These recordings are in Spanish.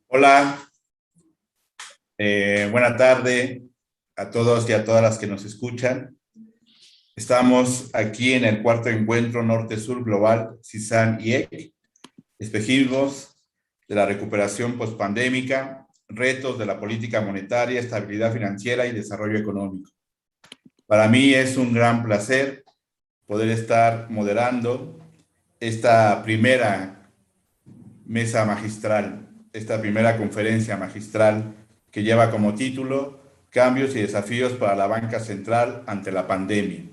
Hola, buena tarde a todos y a todas las que nos escuchan. Estamos aquí en el cuarto encuentro Norte-Sur Global, CISAN-IEC, espejismos de la recuperación postpandémica, retos de la política monetaria, estabilidad financiera y desarrollo económico. Para mí es un gran placer poder estar moderando esta primera mesa magistral, esta primera conferencia magistral que lleva como título Cambios y desafíos para la banca central ante la pandemia.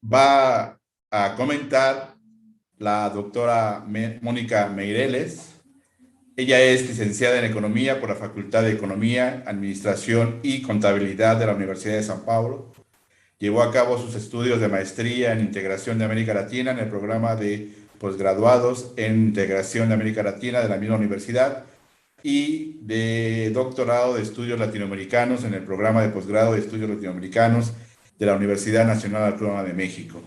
Va a comentar la doctora Mónica Meireles. Ella es licenciada en Economía por la Facultad de Economía, Administración y Contabilidad de la Universidad de San Paulo. Llevó a cabo sus estudios de maestría en Integración de América Latina en el programa de posgraduados en Integración de América Latina de la misma universidad y de doctorado de estudios latinoamericanos en el programa de posgrado de estudios latinoamericanos de la Universidad Nacional Autónoma de México,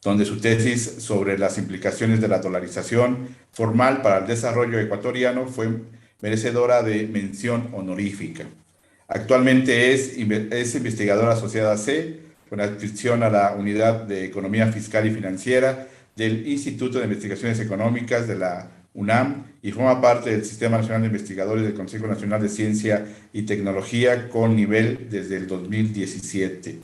donde su tesis sobre las implicaciones de la dolarización formal para el desarrollo ecuatoriano fue merecedora de mención honorífica. Actualmente es investigadora asociada C, con adscripción a la Unidad de Economía Fiscal y Financiera del Instituto de Investigaciones Económicas de la UNAM y forma parte del Sistema Nacional de Investigadores del Consejo Nacional de Ciencia y Tecnología con nivel desde el 2017.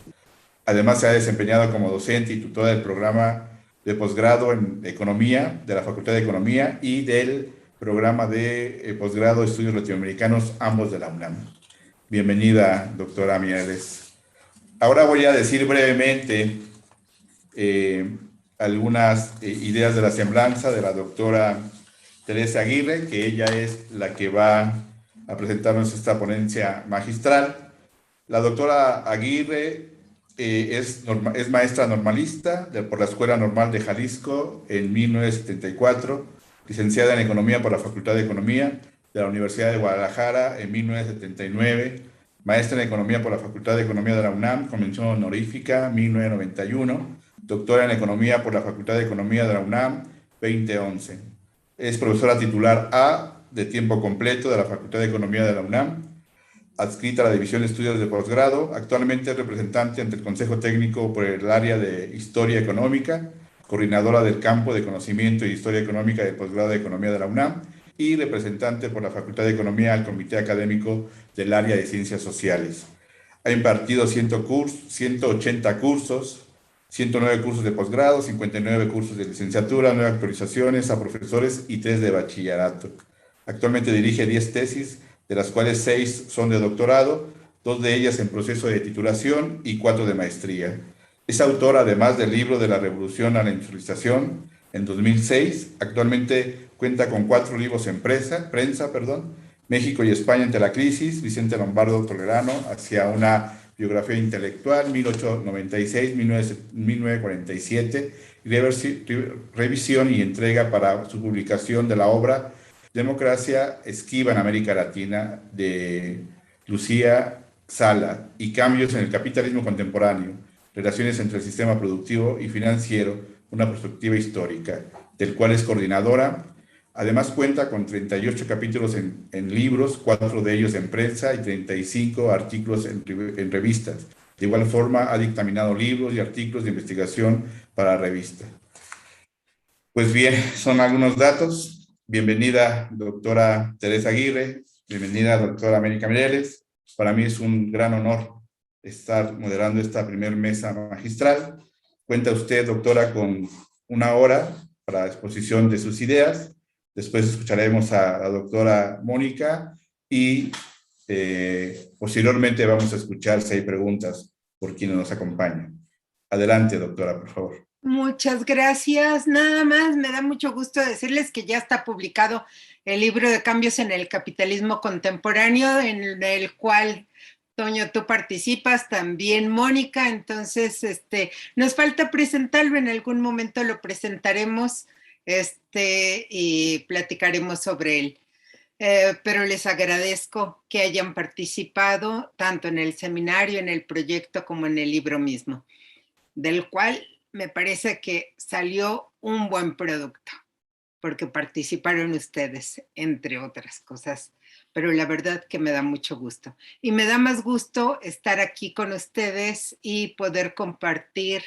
Además, se ha desempeñado como docente y tutora del programa de posgrado en Economía de la Facultad de Economía y del programa de posgrado de Estudios Latinoamericanos, ambos de la UNAM. Bienvenida, doctora Mieres. Ahora voy a decir brevemente algunas ideas de la semblanza de la doctora Teresa Aguirre, que ella es la que va a presentarnos esta ponencia magistral. La doctora Aguirre es maestra normalista por la Escuela Normal de Jalisco en 1974, licenciada en Economía por la Facultad de Economía de la Universidad de Guadalajara en 1979, maestra en Economía por la Facultad de Economía de la UNAM, con mención honorífica 1991, doctora en Economía por la Facultad de Economía de la UNAM 2011. Es profesora titular A de tiempo completo de la Facultad de Economía de la UNAM, adscrita a la División de Estudios de Posgrado. Actualmente es representante ante el Consejo Técnico por el área de Historia Económica, coordinadora del campo de Conocimiento y Historia Económica del Posgrado de Economía de la UNAM y representante por la Facultad de Economía al Comité Académico del área de Ciencias Sociales. Ha impartido 180 cursos, 109 cursos de posgrado, 59 cursos de licenciatura, 9 actualizaciones a profesores y 3 de bachillerato. Actualmente dirige 10 tesis, de las cuales 6 son de doctorado, 2 de ellas en proceso de titulación y 4 de maestría. Es autora, además del libro de la Revolución a la Industrialización, en 2006. Actualmente cuenta con 4 libros en prensa, México y España ante la crisis, Vicente Lombardo Toledano, hacia una biografía intelectual, 1896-1947, revisión y entrega para su publicación de la obra Democracia Esquiva en América Latina, de Lucía Sala, y Cambios en el Capitalismo Contemporáneo, Relaciones entre el Sistema Productivo y Financiero, una perspectiva histórica, del cual es coordinadora. Además cuenta con 38 capítulos en libros, 4 de ellos en prensa y 35 artículos en revistas. De igual forma, ha dictaminado libros y artículos de investigación para revistas. Pues bien, son algunos datos. Bienvenida, doctora Teresa Aguirre. Bienvenida, doctora América Meireles. Para mí es un gran honor estar moderando esta primera mesa magistral. Cuenta usted, doctora, con 1 hora para exposición de sus ideas. Después escucharemos a la doctora Mónica y posteriormente vamos a escuchar si hay preguntas por quienes nos acompañan. Adelante, doctora, por favor. Muchas gracias. Nada más me da mucho gusto decirles que ya está publicado el libro de Cambios en el Capitalismo Contemporáneo, en el cual, Toño, tú participas, también Mónica. Entonces, nos falta presentarlo, en algún momento lo presentaremos y platicaremos sobre él. pero les agradezco que hayan participado tanto en el seminario, en el proyecto, como en el libro mismo, del cual me parece que salió un buen producto, porque participaron ustedes, entre otras cosas, pero la verdad que me da mucho gusto. Y me da más gusto estar aquí con ustedes y poder compartir,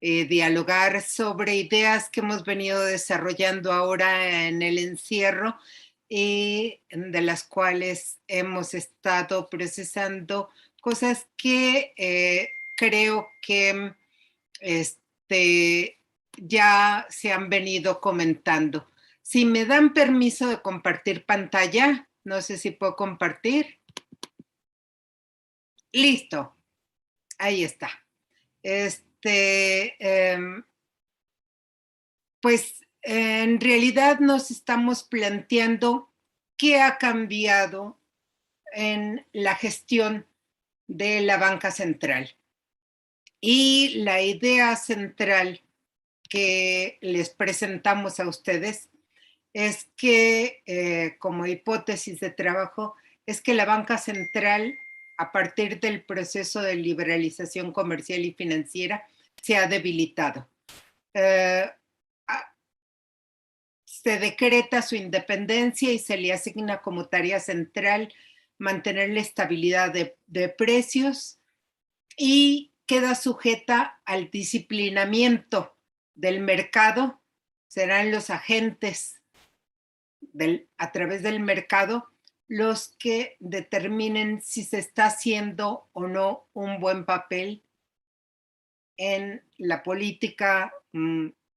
dialogar sobre ideas que hemos venido desarrollando ahora en el encierro y de las cuales hemos estado procesando cosas que creo que este, ya se han venido comentando. Si me dan permiso de compartir pantalla, no sé si puedo compartir. Listo, ahí está. Pues en realidad nos estamos planteando qué ha cambiado en la gestión de la banca central. Y la idea central que les presentamos a ustedes es que, como hipótesis de trabajo, es que la banca central, a partir del proceso de liberalización comercial y financiera, se ha debilitado. Se decreta su independencia y se le asigna como tarea central mantener la estabilidad de precios y queda sujeta al disciplinamiento del mercado. Serán los agentes a través del mercado los que determinen si se está haciendo o no un buen papel en la política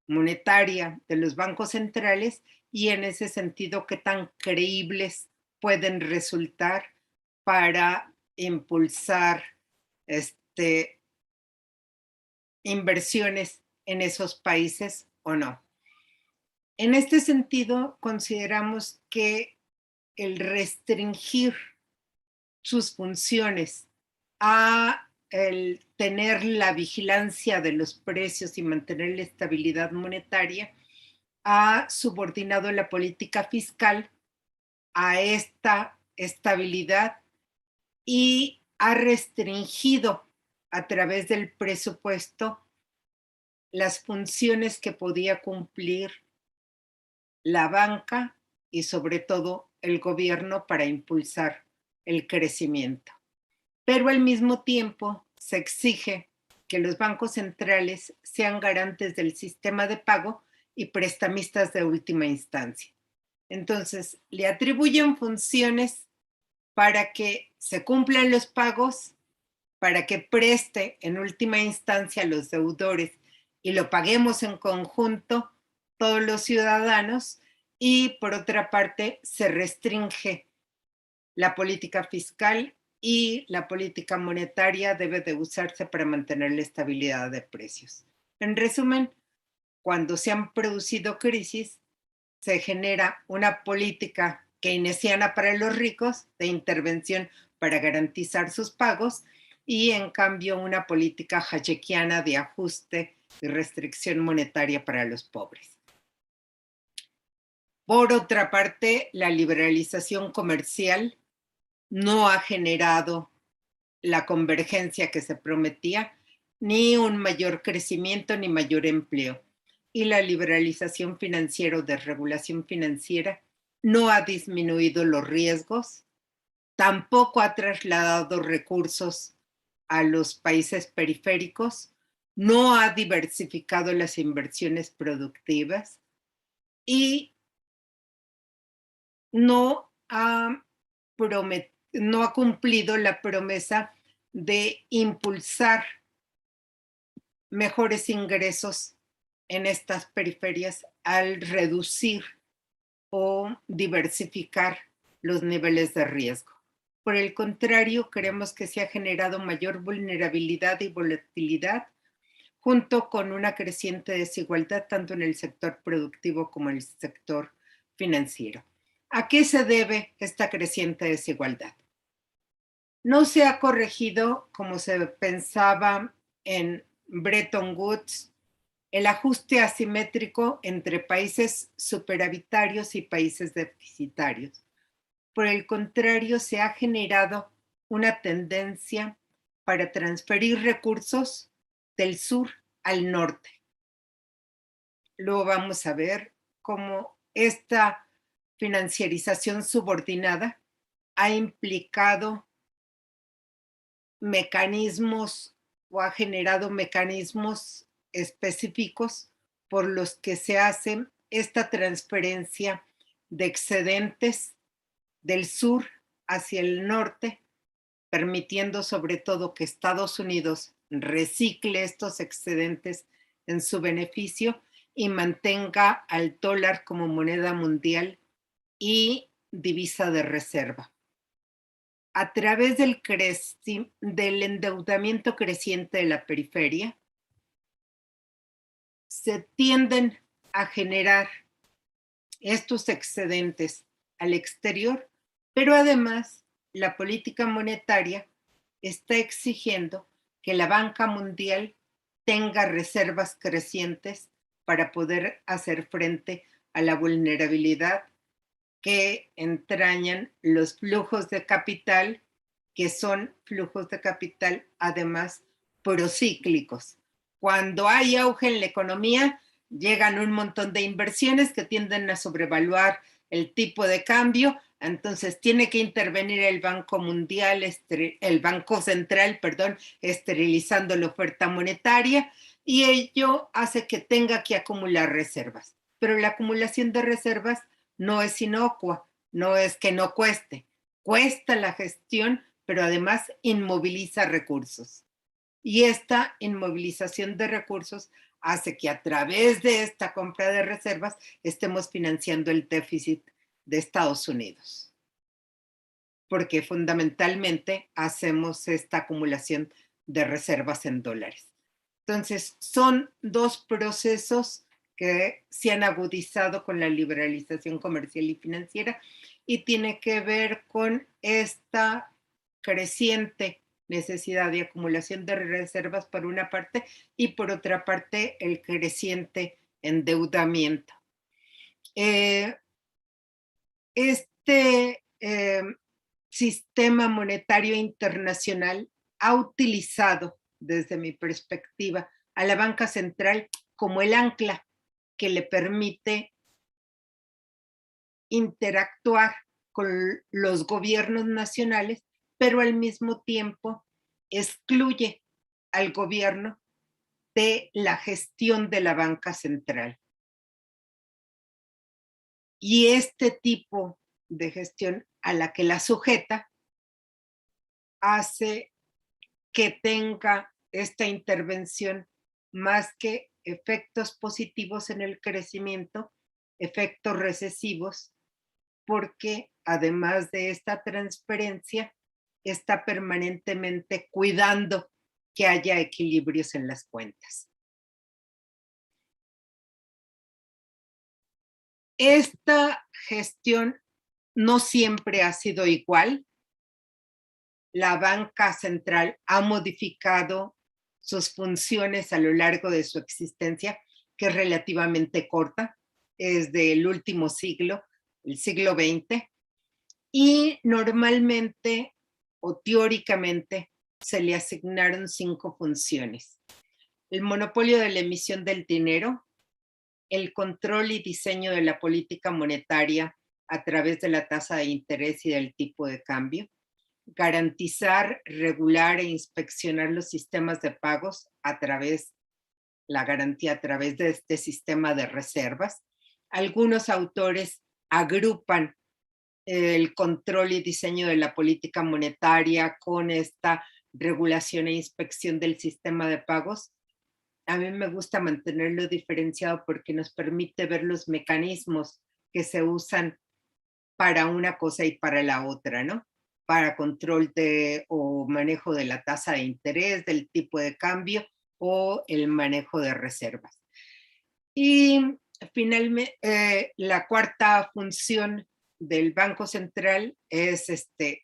monetaria de los bancos centrales y en ese sentido qué tan creíbles pueden resultar para impulsar inversiones en esos países o no. En este sentido, consideramos que el restringir sus funciones a el tener la vigilancia de los precios y mantener la estabilidad monetaria ha subordinado la política fiscal a esta estabilidad y ha restringido a través del presupuesto las funciones que podía cumplir la banca y sobre todo el gobierno para impulsar el crecimiento. Pero al mismo tiempo se exige que los bancos centrales sean garantes del sistema de pago y prestamistas de última instancia. Entonces, le atribuyen funciones para que se cumplan los pagos, para que preste en última instancia a los deudores y lo paguemos en conjunto todos los ciudadanos, y por otra parte se restringe la política fiscal y la política monetaria debe de usarse para mantener la estabilidad de precios. En resumen, cuando se han producido crisis, se genera una política keynesiana para los ricos de intervención para garantizar sus pagos y en cambio una política hayekiana de ajuste y restricción monetaria para los pobres. Por otra parte, la liberalización comercial no ha generado la convergencia que se prometía, ni un mayor crecimiento ni mayor empleo. Y la liberalización financiera o desregulación financiera no ha disminuido los riesgos, tampoco ha trasladado recursos a los países periféricos, no ha diversificado las inversiones productivas y no ha cumplido la promesa de impulsar mejores ingresos en estas periferias al reducir o diversificar los niveles de riesgo. Por el contrario, creemos que se ha generado mayor vulnerabilidad y volatilidad junto con una creciente desigualdad tanto en el sector productivo como en el sector financiero. ¿A qué se debe esta creciente desigualdad? No se ha corregido, como se pensaba en Bretton Woods, el ajuste asimétrico entre países superavitarios y países deficitarios. Por el contrario, se ha generado una tendencia para transferir recursos del sur al norte. Luego vamos a ver cómo esta financiarización subordinada ha implicado mecanismos o ha generado mecanismos específicos por los que se hace esta transferencia de excedentes del sur hacia el norte, permitiendo sobre todo que Estados Unidos recicle estos excedentes en su beneficio y mantenga al dólar como moneda mundial y divisa de reserva. A través del endeudamiento creciente de la periferia, se tienden a generar estos excedentes al exterior, pero además la política monetaria está exigiendo que la banca mundial tenga reservas crecientes para poder hacer frente a la vulnerabilidad que entrañan los flujos de capital, que son flujos de capital además procíclicos. Cuando hay auge en la economía, llegan un montón de inversiones que tienden a sobrevaluar el tipo de cambio, entonces tiene que intervenir el Banco Mundial, el Banco Central, perdón, esterilizando la oferta monetaria, y ello hace que tenga que acumular reservas. Pero la acumulación de reservas no es inocua, no es que no cueste. Cuesta la gestión, pero además inmoviliza recursos. Y esta inmovilización de recursos hace que a través de esta compra de reservas estemos financiando el déficit de Estados Unidos. Porque fundamentalmente hacemos esta acumulación de reservas en dólares. Entonces, son dos procesos que se han agudizado con la liberalización comercial y financiera y tiene que ver con esta creciente necesidad de acumulación de reservas por una parte y por otra parte el creciente endeudamiento. Este sistema monetario internacional ha utilizado, desde mi perspectiva, a la banca central como el ancla que le permite interactuar con los gobiernos nacionales, pero al mismo tiempo excluye al gobierno de la gestión de la banca central. Y este tipo de gestión a la que la sujeta hace que tenga esta intervención más que efectos positivos en el crecimiento, efectos recesivos, porque además de esta transferencia, está permanentemente cuidando que haya equilibrios en las cuentas. Esta gestión no siempre ha sido igual. La banca central ha modificado sus funciones a lo largo de su existencia, que es relativamente corta, es del último siglo, el siglo XX, y normalmente o teóricamente se le asignaron 5 funciones. El monopolio de la emisión del dinero, el control y diseño de la política monetaria a través de la tasa de interés y del tipo de cambio, garantizar, regular e inspeccionar los sistemas de pagos la garantía a través de este sistema de reservas. Algunos autores agrupan el control y diseño de la política monetaria con esta regulación e inspección del sistema de pagos. A mí me gusta mantenerlo diferenciado porque nos permite ver los mecanismos que se usan para una cosa y para la otra, ¿no? Para control o manejo de la tasa de interés, del tipo de cambio o el manejo de reservas. Y finalmente, la cuarta función del Banco Central es,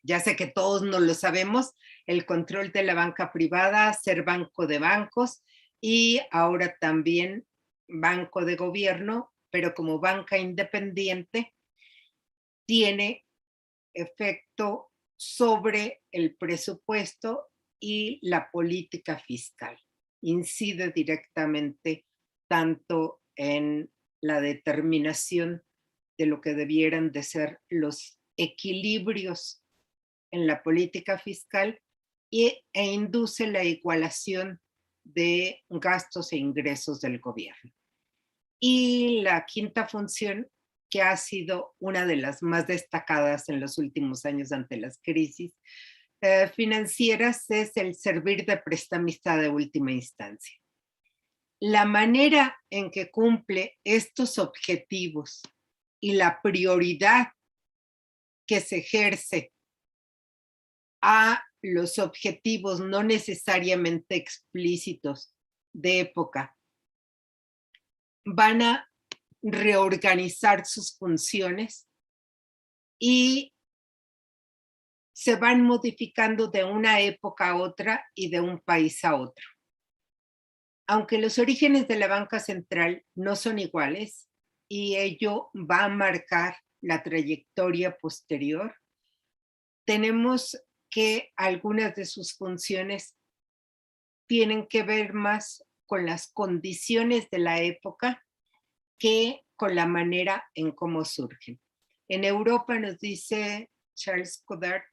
ya sé que todos no lo sabemos, el control de la banca privada, ser banco de bancos y ahora también banco de gobierno, pero como banca independiente, tiene efecto sobre el presupuesto y la política fiscal. Incide directamente tanto en la determinación de lo que debieran de ser los equilibrios en la política fiscal e induce la igualación de gastos e ingresos del gobierno. Y la quinta función, que ha sido una de las más destacadas en los últimos años ante las crisis financieras, es el servir de prestamista de última instancia. La manera en que cumple estos objetivos y la prioridad que se ejerce a los objetivos no necesariamente explícitos de época van a reorganizar sus funciones y se van modificando de una época a otra y de un país a otro. Aunque los orígenes de la banca central no son iguales y ello va a marcar la trayectoria posterior, tenemos que algunas de sus funciones tienen que ver más con las condiciones de la época que con la manera en cómo surgen. En Europa, nos dice Charles Coudert,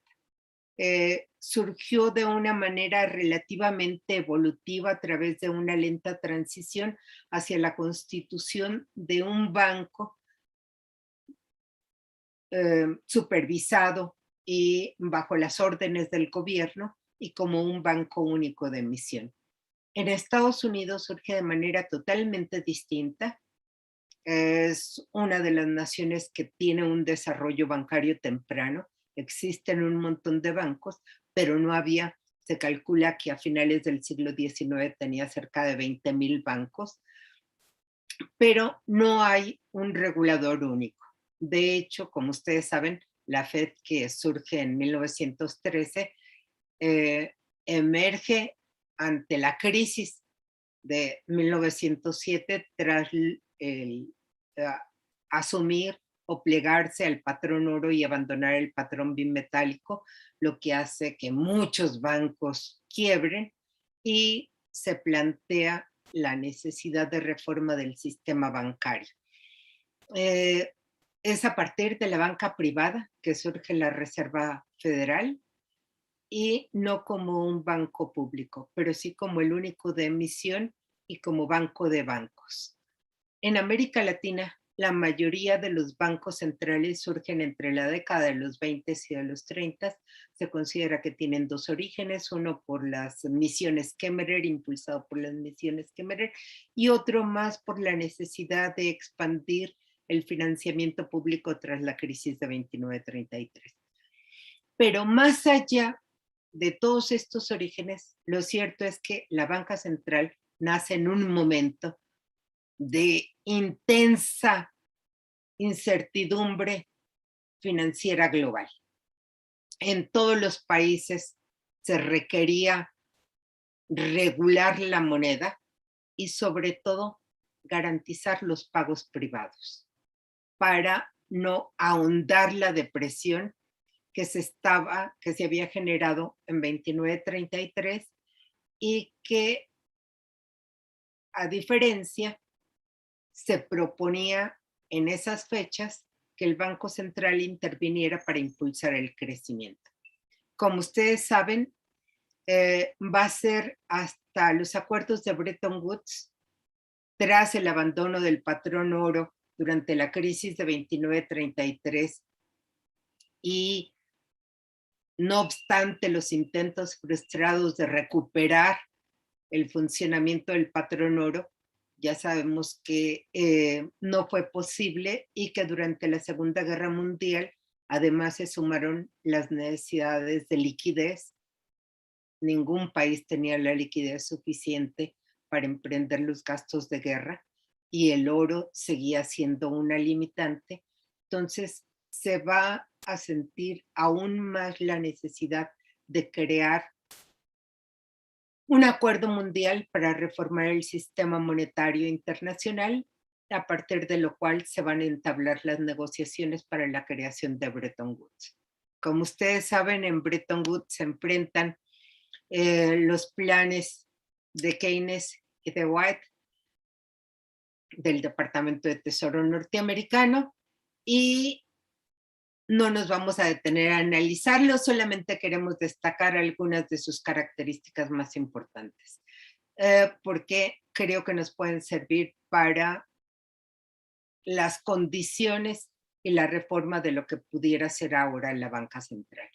surgió de una manera relativamente evolutiva a través de una lenta transición hacia la constitución de un banco supervisado y bajo las órdenes del gobierno y como un banco único de emisión. En Estados Unidos surge de manera totalmente distinta. Es una de las naciones que tiene un desarrollo bancario temprano. Existen un montón de bancos, pero no había, se calcula que a finales del siglo XIX tenía cerca de 20,000 bancos, pero no hay un regulador único. De hecho, como ustedes saben, la Fed, que surge en 1913, emerge ante la crisis de 1907 tras asumir o plegarse al patrón oro y abandonar el patrón bimetálico, lo que hace que muchos bancos quiebren y se plantea la necesidad de reforma del sistema bancario. Es a partir de la banca privada que surge la Reserva Federal y no como un banco público, pero sí como el único de emisión y como banco de bancos. En América Latina, la mayoría de los bancos centrales surgen entre la década de los 20 y de los 30. Se considera que tienen dos orígenes, uno por las misiones Kemmerer, impulsado por las misiones Kemmerer, y otro más por la necesidad de expandir el financiamiento público tras la crisis de 29-33. Pero más allá de todos estos orígenes, lo cierto es que la banca central nace en un momento de intensa incertidumbre financiera global. En todos los países se requería regular la moneda y sobre todo garantizar los pagos privados para no ahondar la depresión que se había generado en 29-33 y que, a diferencia, se proponía en esas fechas que el Banco Central interviniera para impulsar el crecimiento. Como ustedes saben, va a ser hasta los acuerdos de Bretton Woods, tras el abandono del patrón oro durante la crisis de 29-33 y no obstante los intentos frustrados de recuperar el funcionamiento del patrón oro, ya sabemos que no fue posible y que durante la Segunda Guerra Mundial además se sumaron las necesidades de liquidez. Ningún país tenía la liquidez suficiente para emprender los gastos de guerra y el oro seguía siendo una limitante. Entonces se va a sentir aún más la necesidad de crear un acuerdo mundial para reformar el sistema monetario internacional, a partir de lo cual se van a entablar las negociaciones para la creación de Bretton Woods. Como ustedes saben, en Bretton Woods se enfrentan los planes de Keynes y de White del Departamento de Tesoro norteamericano, y no nos vamos a detener a analizarlo, solamente queremos destacar algunas de sus características más importantes, porque creo que nos pueden servir para las condiciones y la reforma de lo que pudiera ser ahora la banca central.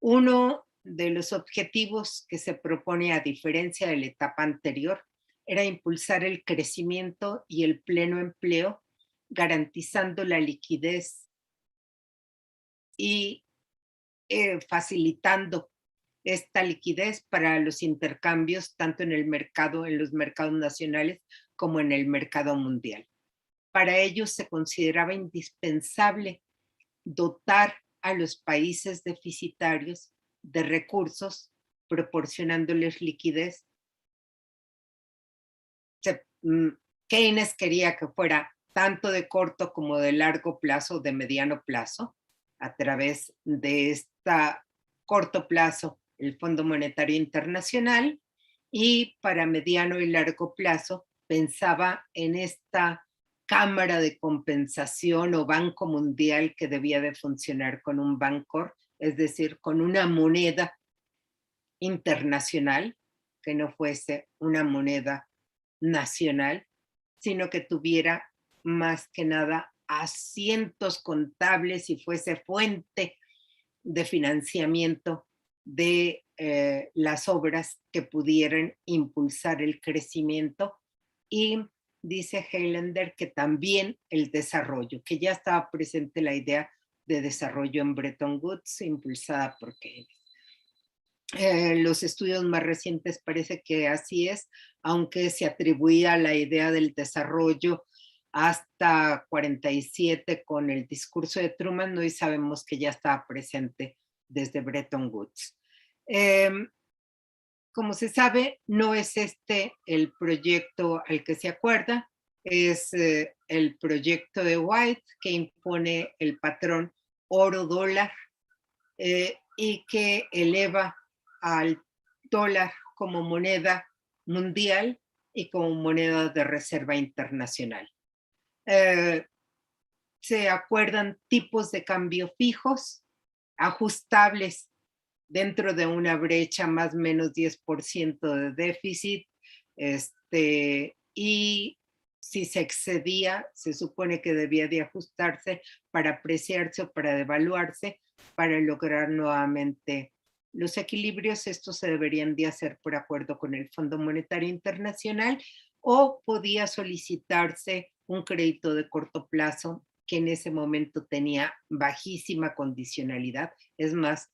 Uno de los objetivos que se propone, a diferencia de la etapa anterior, era impulsar el crecimiento y el pleno empleo, garantizando la liquidez y facilitando esta liquidez para los intercambios, tanto en el mercado, en los mercados nacionales, como en el mercado mundial. Para ello se consideraba indispensable dotar a los países deficitarios de recursos, proporcionándoles liquidez. Keynes quería que fuera tanto de corto como de largo plazo, de mediano plazo, a través de esta corto plazo, el Fondo Monetario Internacional, y para mediano y largo plazo pensaba en esta cámara de compensación o banco mundial que debía de funcionar con un bancor, es decir, con una moneda internacional que no fuese una moneda nacional, sino que tuviera más que nada asientos contables y fuese fuente de financiamiento de las obras que pudieran impulsar el crecimiento, y dice Highlander que también el desarrollo, que ya estaba presente la idea de desarrollo en Bretton Woods, impulsada por Keynes. Los estudios más recientes parece que así es, aunque se atribuía la idea del desarrollo hasta 47 con el discurso de Truman, hoy sabemos que ya estaba presente desde Bretton Woods. Como se sabe, no es este el proyecto al que se acuerda, es el proyecto de White, que impone el patrón oro-dólar y que eleva al dólar como moneda mundial y como moneda de reserva internacional. Se acuerdan tipos de cambio fijos, ajustables dentro de una brecha más o menos 10% de déficit, y si se excedía, se supone que debía de ajustarse para apreciarse o para devaluarse, para lograr nuevamente los equilibrios. Estos se deberían de hacer por acuerdo con el Fondo Monetario Internacional, o podía solicitarse un crédito de corto plazo que en ese momento tenía bajísima condicionalidad. Es más,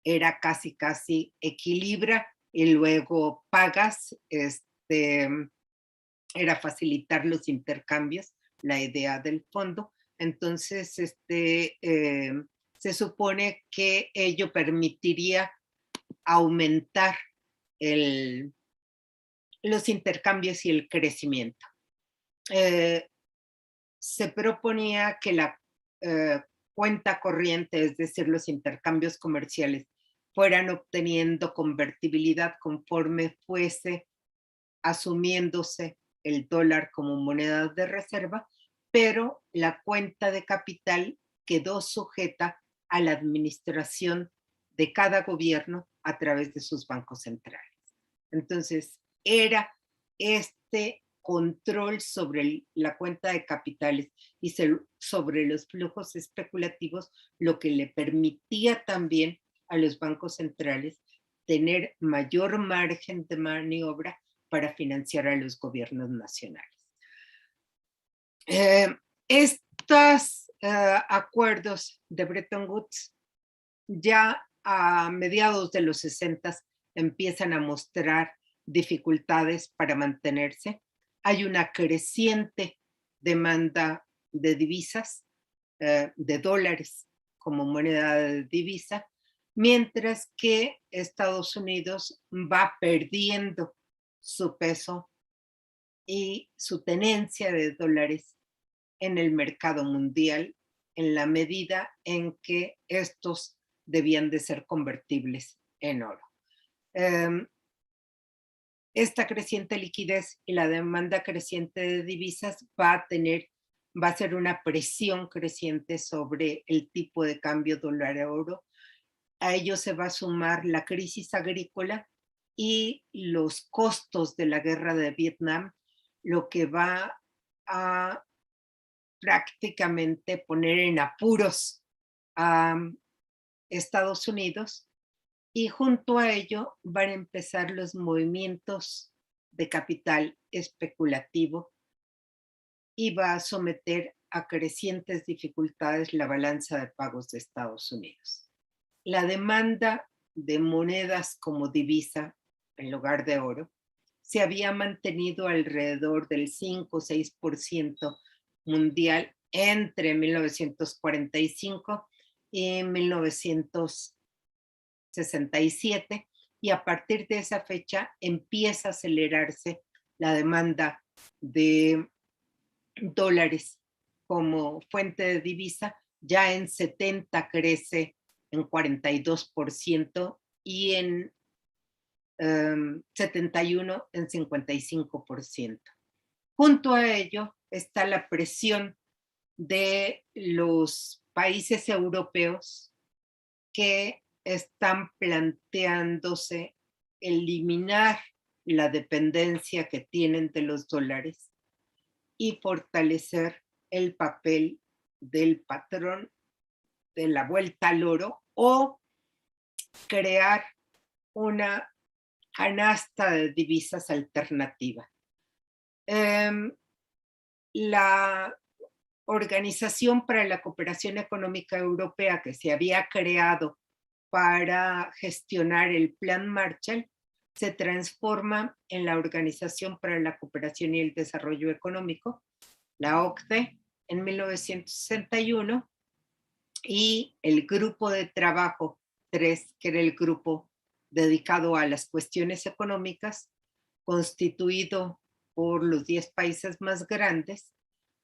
era casi equilibra y luego pagas. Era facilitar los intercambios, la idea del fondo. Entonces, se supone que ello permitiría aumentar los intercambios y el crecimiento. Se proponía que la cuenta corriente, es decir, los intercambios comerciales, fueran obteniendo convertibilidad conforme fuese asumiéndose el dólar como moneda de reserva, pero la cuenta de capital quedó sujeta a la administración de cada gobierno a través de sus bancos centrales. Entonces, era este control sobre la cuenta de capitales y sobre los flujos especulativos lo que le permitía también a los bancos centrales tener mayor margen de maniobra para financiar a los gobiernos nacionales. Estos acuerdos de Bretton Woods ya a mediados de los 60 empiezan a mostrar dificultades para mantenerse. Hay una creciente demanda de divisas, de dólares como moneda de divisa, mientras que Estados Unidos va perdiendo su peso y su tenencia de dólares en el mercado mundial, en la medida en que estos debían de ser convertibles en oro. Esta creciente liquidez y la demanda creciente de divisas va a ser una presión creciente sobre el tipo de cambio dólar-euro. A ello se va a sumar la crisis agrícola y los costos de la guerra de Vietnam, lo que va a prácticamente poner en apuros a Estados Unidos, y junto a ello van a empezar los movimientos de capital especulativo y va a someter a crecientes dificultades la balanza de pagos de Estados Unidos. La demanda de monedas como divisa en lugar de oro se había mantenido alrededor del 5 o 6% mundial entre 1945 y 1967, y a partir de esa fecha empieza a acelerarse la demanda de dólares como fuente de divisa. Ya en 70 crece en 42% y en 71 en 55%. Junto a ello está la presión de los países europeos que están planteándose eliminar la dependencia que tienen de los dólares y fortalecer el papel del patrón de la vuelta al oro, o crear una canasta de divisas alternativa. La Organización para la Cooperación Económica Europea, que se había creado para gestionar el Plan Marshall, se transforma en la Organización para la Cooperación y el Desarrollo Económico, la OCDE, en 1961, y el Grupo de Trabajo 3, que era el grupo dedicado a las cuestiones económicas, constituido por los 10 países más grandes,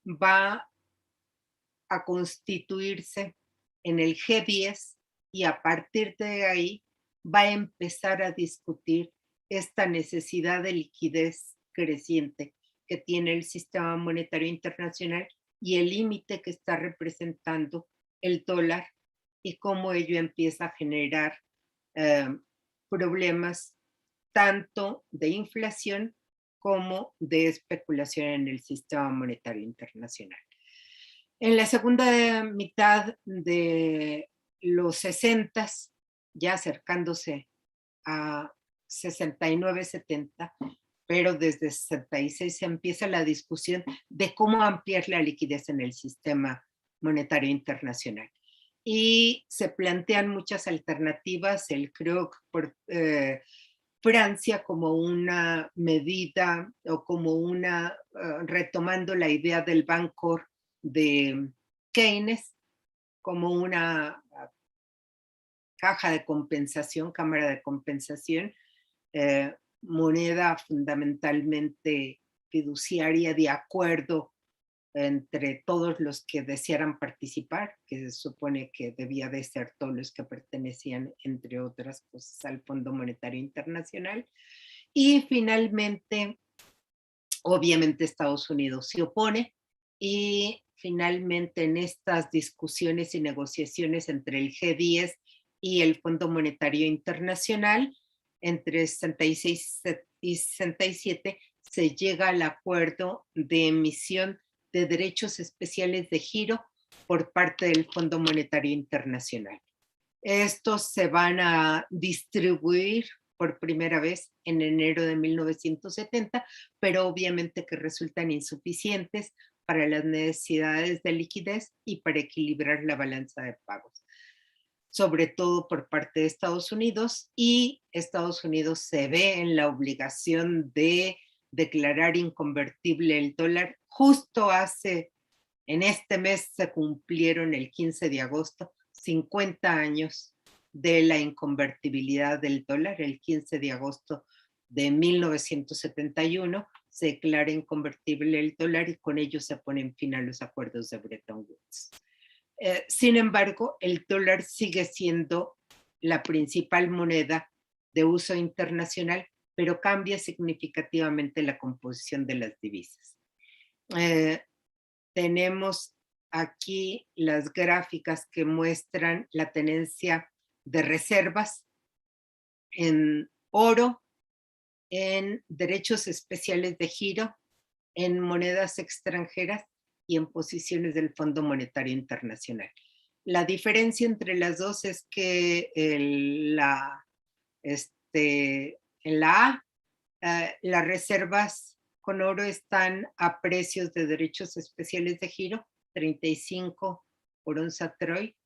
va a constituirse en el G10, y a partir de ahí va a empezar a discutir esta necesidad de liquidez creciente que tiene el sistema monetario internacional y el límite que está representando el dólar, y cómo ello empieza a generar problemas tanto de inflación como de especulación en el sistema monetario internacional. En la segunda mitad de los 60, ya acercándose a 69, 70, pero desde 66 se empieza la discusión de cómo ampliar la liquidez en el sistema monetario internacional. Y se plantean muchas alternativas, el CRUC por Francia como una medida, o como una, retomando la idea del Bancorp de Keynes, como una caja de compensación, cámara de compensación, moneda fundamentalmente fiduciaria de acuerdo entre todos los que desearan participar, que se supone que debía de ser todos los que pertenecían, entre otras cosas, al Fondo Monetario Internacional. Y finalmente, obviamente Estados Unidos se opone, y finalmente en estas discusiones y negociaciones entre el G10 y el Fondo Monetario Internacional, entre 66 y 67, se llega al acuerdo de emisión de derechos especiales de giro por parte del Fondo Monetario Internacional. Estos se van a distribuir por primera vez en enero de 1970, pero obviamente que resultan insuficientes para las necesidades de liquidez y para equilibrar la balanza de pagos, sobre todo por parte de Estados Unidos, y Estados Unidos se ve en la obligación de declarar inconvertible el dólar. Justo en este mes se cumplieron el 15 de agosto 50 años de la inconvertibilidad del dólar. El 15 de agosto de 1971 se declara inconvertible el dólar, y con ello se ponen fin a los acuerdos de Bretton Woods. Sin embargo, el dólar sigue siendo la principal moneda de uso internacional, pero cambia significativamente la composición de las divisas. Tenemos aquí las gráficas que muestran la tenencia de reservas en oro, en derechos especiales de giro, en monedas extranjeras y en posiciones del Fondo Monetario Internacional. La diferencia entre las dos es que en la A, las reservas con oro están a precios de derechos especiales de giro, 35 por onza Troy,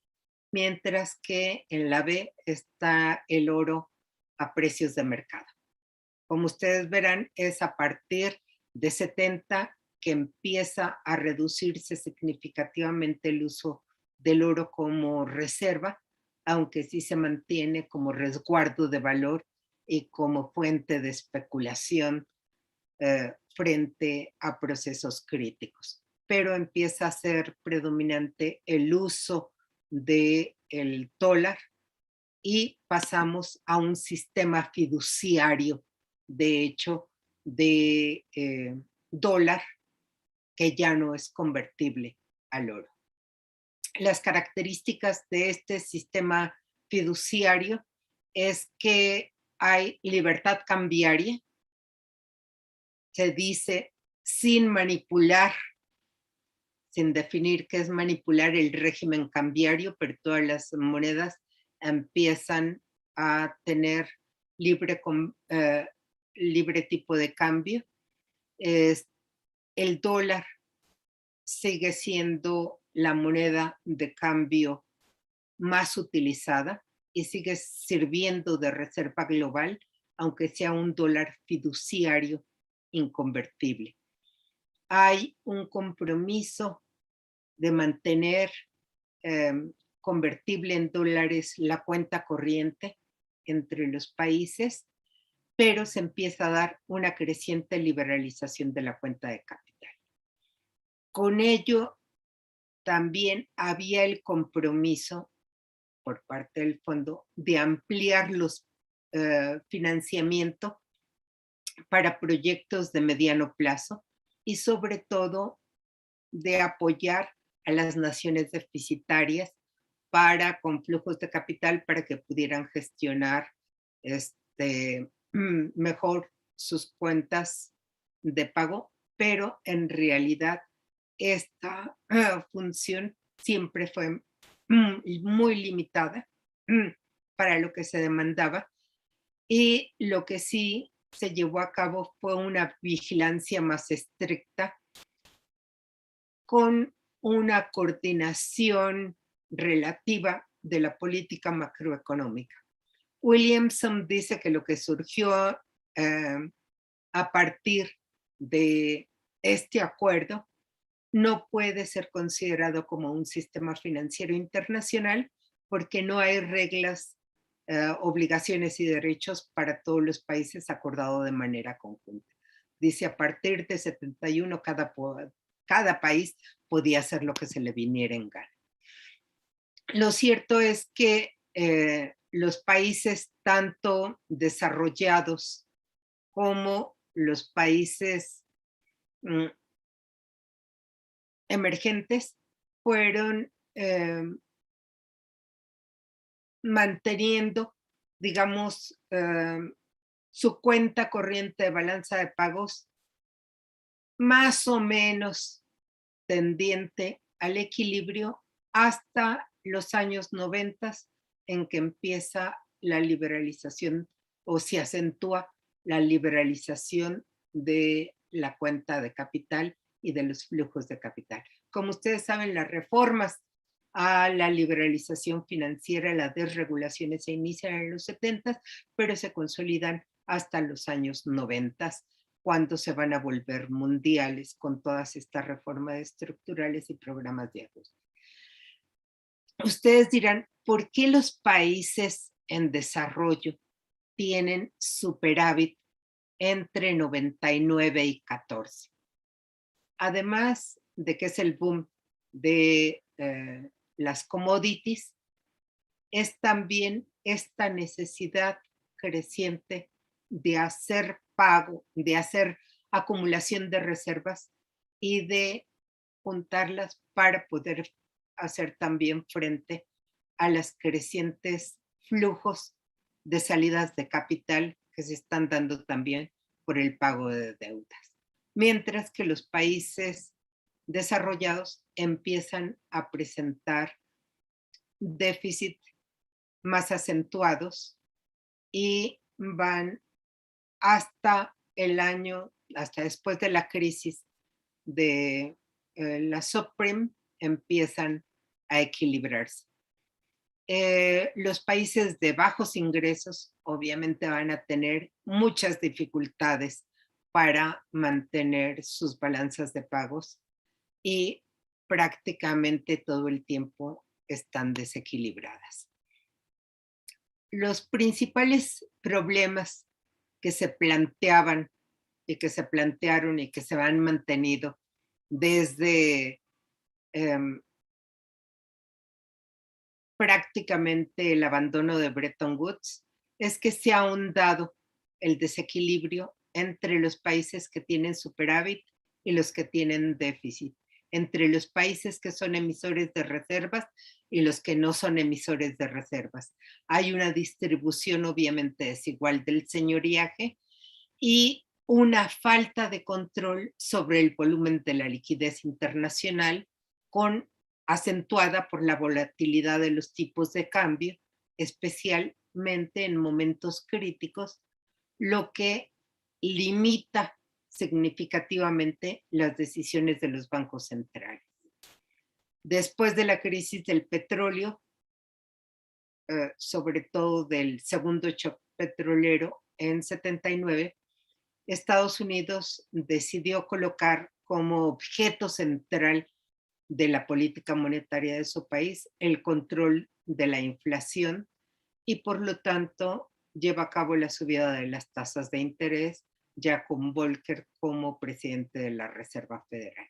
mientras que en la B está el oro a precios de mercado. Como ustedes verán, es a partir de 70 que empieza a reducirse significativamente el uso del oro como reserva, aunque sí se mantiene como resguardo de valor y como fuente de especulación frente a procesos críticos. Pero empieza a ser predominante el uso del dólar y pasamos a un sistema fiduciario, de hecho, de dólar que ya no es convertible al oro. Las características de este sistema fiduciario es que hay libertad cambiaria, se dice sin manipular, sin definir qué es manipular el régimen cambiario, pero todas las monedas empiezan a tener libre tipo de cambio. El dólar sigue siendo la moneda de cambio más utilizada y sigue sirviendo de reserva global, aunque sea un dólar fiduciario inconvertible. Hay un compromiso de mantener convertible en dólares la cuenta corriente entre los países, pero se empieza a dar una creciente liberalización de la cuenta de capital. Con ello, también había el compromiso por parte del fondo de ampliar los financiamiento para proyectos de mediano plazo y sobre todo de apoyar a las naciones deficitarias con flujos de capital para que pudieran gestionar mejor sus cuentas de pago, pero en realidad esta función siempre fue muy limitada para lo que se demandaba, y lo que sí se llevó a cabo fue una vigilancia más estricta con una coordinación relativa de la política macroeconómica. Williamson dice que lo que surgió a partir de este acuerdo no puede ser considerado como un sistema financiero internacional porque no hay reglas, obligaciones y derechos para todos los países acordado de manera conjunta. Dice, a partir de 71 cada país podía hacer lo que se le viniera en gana. Lo cierto es que los países tanto desarrollados como los países emergentes fueron manteniendo, digamos, su cuenta corriente de balanza de pagos más o menos tendiente al equilibrio hasta los años 90, en que empieza la liberalización o se acentúa la liberalización de la cuenta de capital y de los flujos de capital. Como ustedes saben, las reformas a la liberalización financiera, las desregulaciones se inician en los 70, pero se consolidan hasta los años 90, cuando se van a volver mundiales con todas estas reformas estructurales y programas de ajuste. Ustedes dirán, ¿por qué los países en desarrollo tienen superávit entre 99 y 14? Además de que es el boom de las commodities, es también esta necesidad creciente de hacer pago, de hacer acumulación de reservas y de juntarlas para poder hacer también frente a los crecientes flujos de salidas de capital que se están dando también por el pago de deudas. Mientras que los países desarrollados empiezan a presentar déficit más acentuados y van hasta el año, hasta después de la crisis de la subprime, empiezan a equilibrarse. Los países de bajos ingresos obviamente van a tener muchas dificultades para mantener sus balanzas de pagos y prácticamente todo el tiempo están desequilibradas. Los principales problemas que se planteaban y que se plantearon y que se han mantenido desde prácticamente el abandono de Bretton Woods es que se ha ahondado el desequilibrio entre los países que tienen superávit y los que tienen déficit, entre los países que son emisores de reservas y los que no son emisores de reservas. Hay una distribución obviamente desigual del señoriaje y una falta de control sobre el volumen de la liquidez internacional, acentuada por la volatilidad de los tipos de cambio, especialmente en momentos críticos, lo que limita significativamente las decisiones de los bancos centrales. Después de la crisis del petróleo, sobre todo del segundo shock petrolero en 79, Estados Unidos decidió colocar como objeto central de la política monetaria de su país el control de la inflación y por lo tanto lleva a cabo la subida de las tasas de interés ya con Volcker como presidente de la Reserva Federal.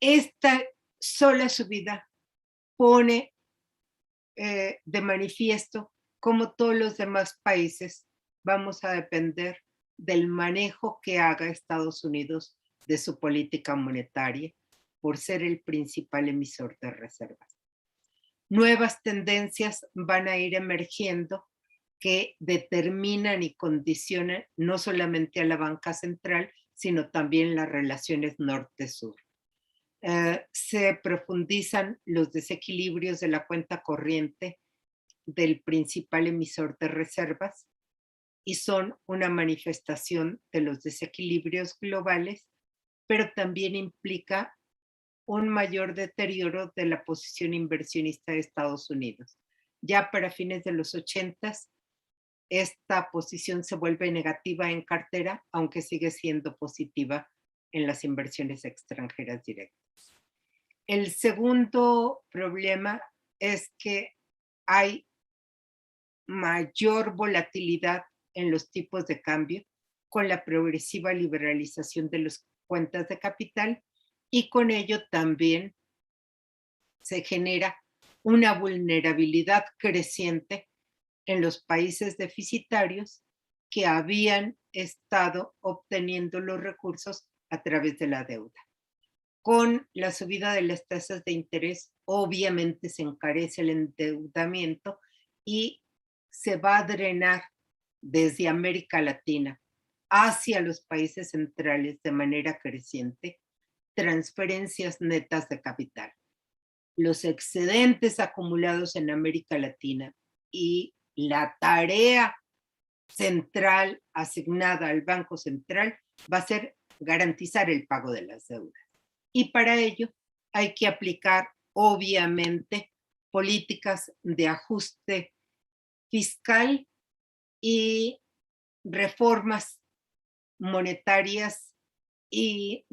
Esta sola subida pone de manifiesto cómo todos los demás países vamos a depender del manejo que haga Estados Unidos de su política monetaria por ser el principal emisor de reservas. Nuevas tendencias van a ir emergiendo que determinan y condicionan no solamente a la banca central, sino también las relaciones norte-sur. Se profundizan los desequilibrios de la cuenta corriente del principal emisor de reservas y son una manifestación de los desequilibrios globales, pero también implica un mayor deterioro de la posición inversionista de Estados Unidos. Ya para fines de los 80s, esta posición se vuelve negativa en cartera, aunque sigue siendo positiva en las inversiones extranjeras directas. El segundo problema es que hay mayor volatilidad en los tipos de cambio con la progresiva liberalización de las cuentas de capital y con ello también se genera una vulnerabilidad creciente en los países deficitarios que habían estado obteniendo los recursos a través de la deuda. Con la subida de las tasas de interés, obviamente se encarece el endeudamiento y se va a drenar desde América Latina hacia los países centrales de manera creciente transferencias netas de capital. Los excedentes acumulados en América Latina y la tarea central asignada al Banco Central va a ser garantizar el pago de las deudas. Y para ello hay que aplicar, obviamente, políticas de ajuste fiscal y reformas monetarias y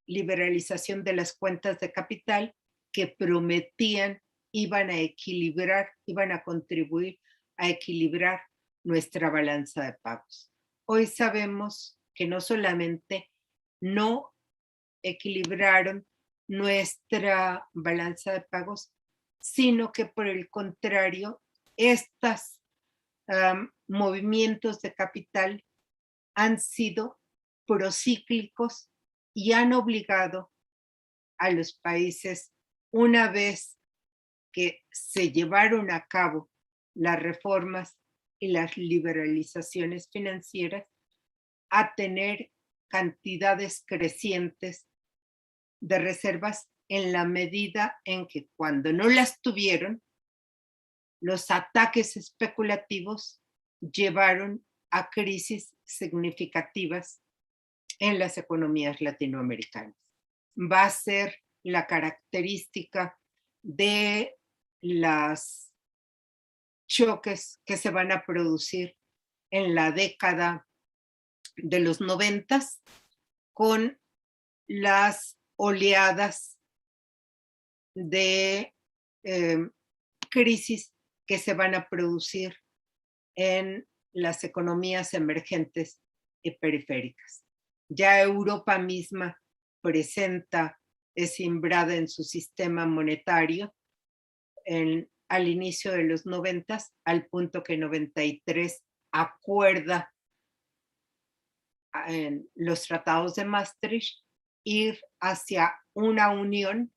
liberalización de las cuentas de capital que prometían iban a equilibrar, iban a contribuir a equilibrar nuestra balanza de pagos. Hoy sabemos que no solamente no equilibraron nuestra balanza de pagos, sino que por el contrario, estos movimientos de capital han sido procíclicos y han obligado a los países, una vez que se llevaron a cabo las reformas y las liberalizaciones financieras, a tener cantidades crecientes de reservas en la medida en que cuando no las tuvieron, los ataques especulativos llevaron a crisis significativas en las economías latinoamericanas. Va a ser la característica de los choques que se van a producir en la década de los 90 con las oleadas de crisis que se van a producir en las economías emergentes y periféricas. Ya Europa misma presenta, es simbrada en su sistema monetario al inicio de los 90, al punto que 93 acuerda en los tratados de Maastricht ir hacia una unión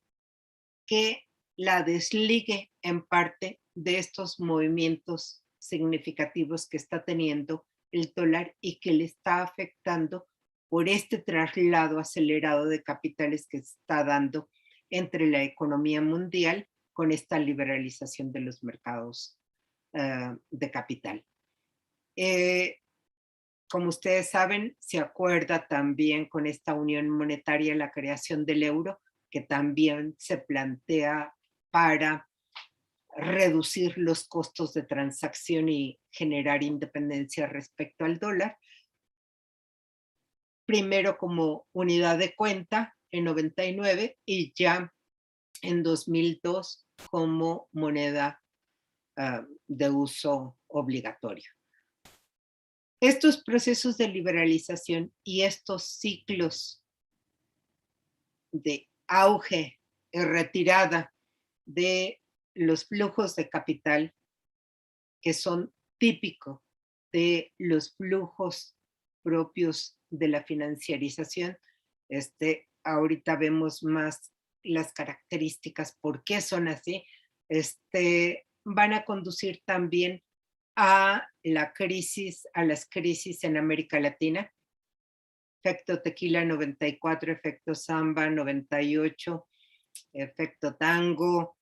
que la desligue en parte de estos movimientos significativos que está teniendo el dólar y que le está afectando por este traslado acelerado de capitales que está dando entre la economía mundial con esta liberalización de los mercados de capital. Como ustedes saben, se acuerda también con esta unión monetaria la creación del euro, que también se plantea para reducir los costos de transacción y generar independencia respecto al dólar. Primero como unidad de cuenta en 99 y ya en 2002 como moneda de uso obligatorio. Estos procesos de liberalización y estos ciclos de auge y retirada de los flujos de capital, que son típicos de los flujos propios de la financiarización. Ahorita vemos más las características, por qué son así, van a conducir también a las crisis en América Latina. Efecto tequila 94, efecto samba 98, efecto tango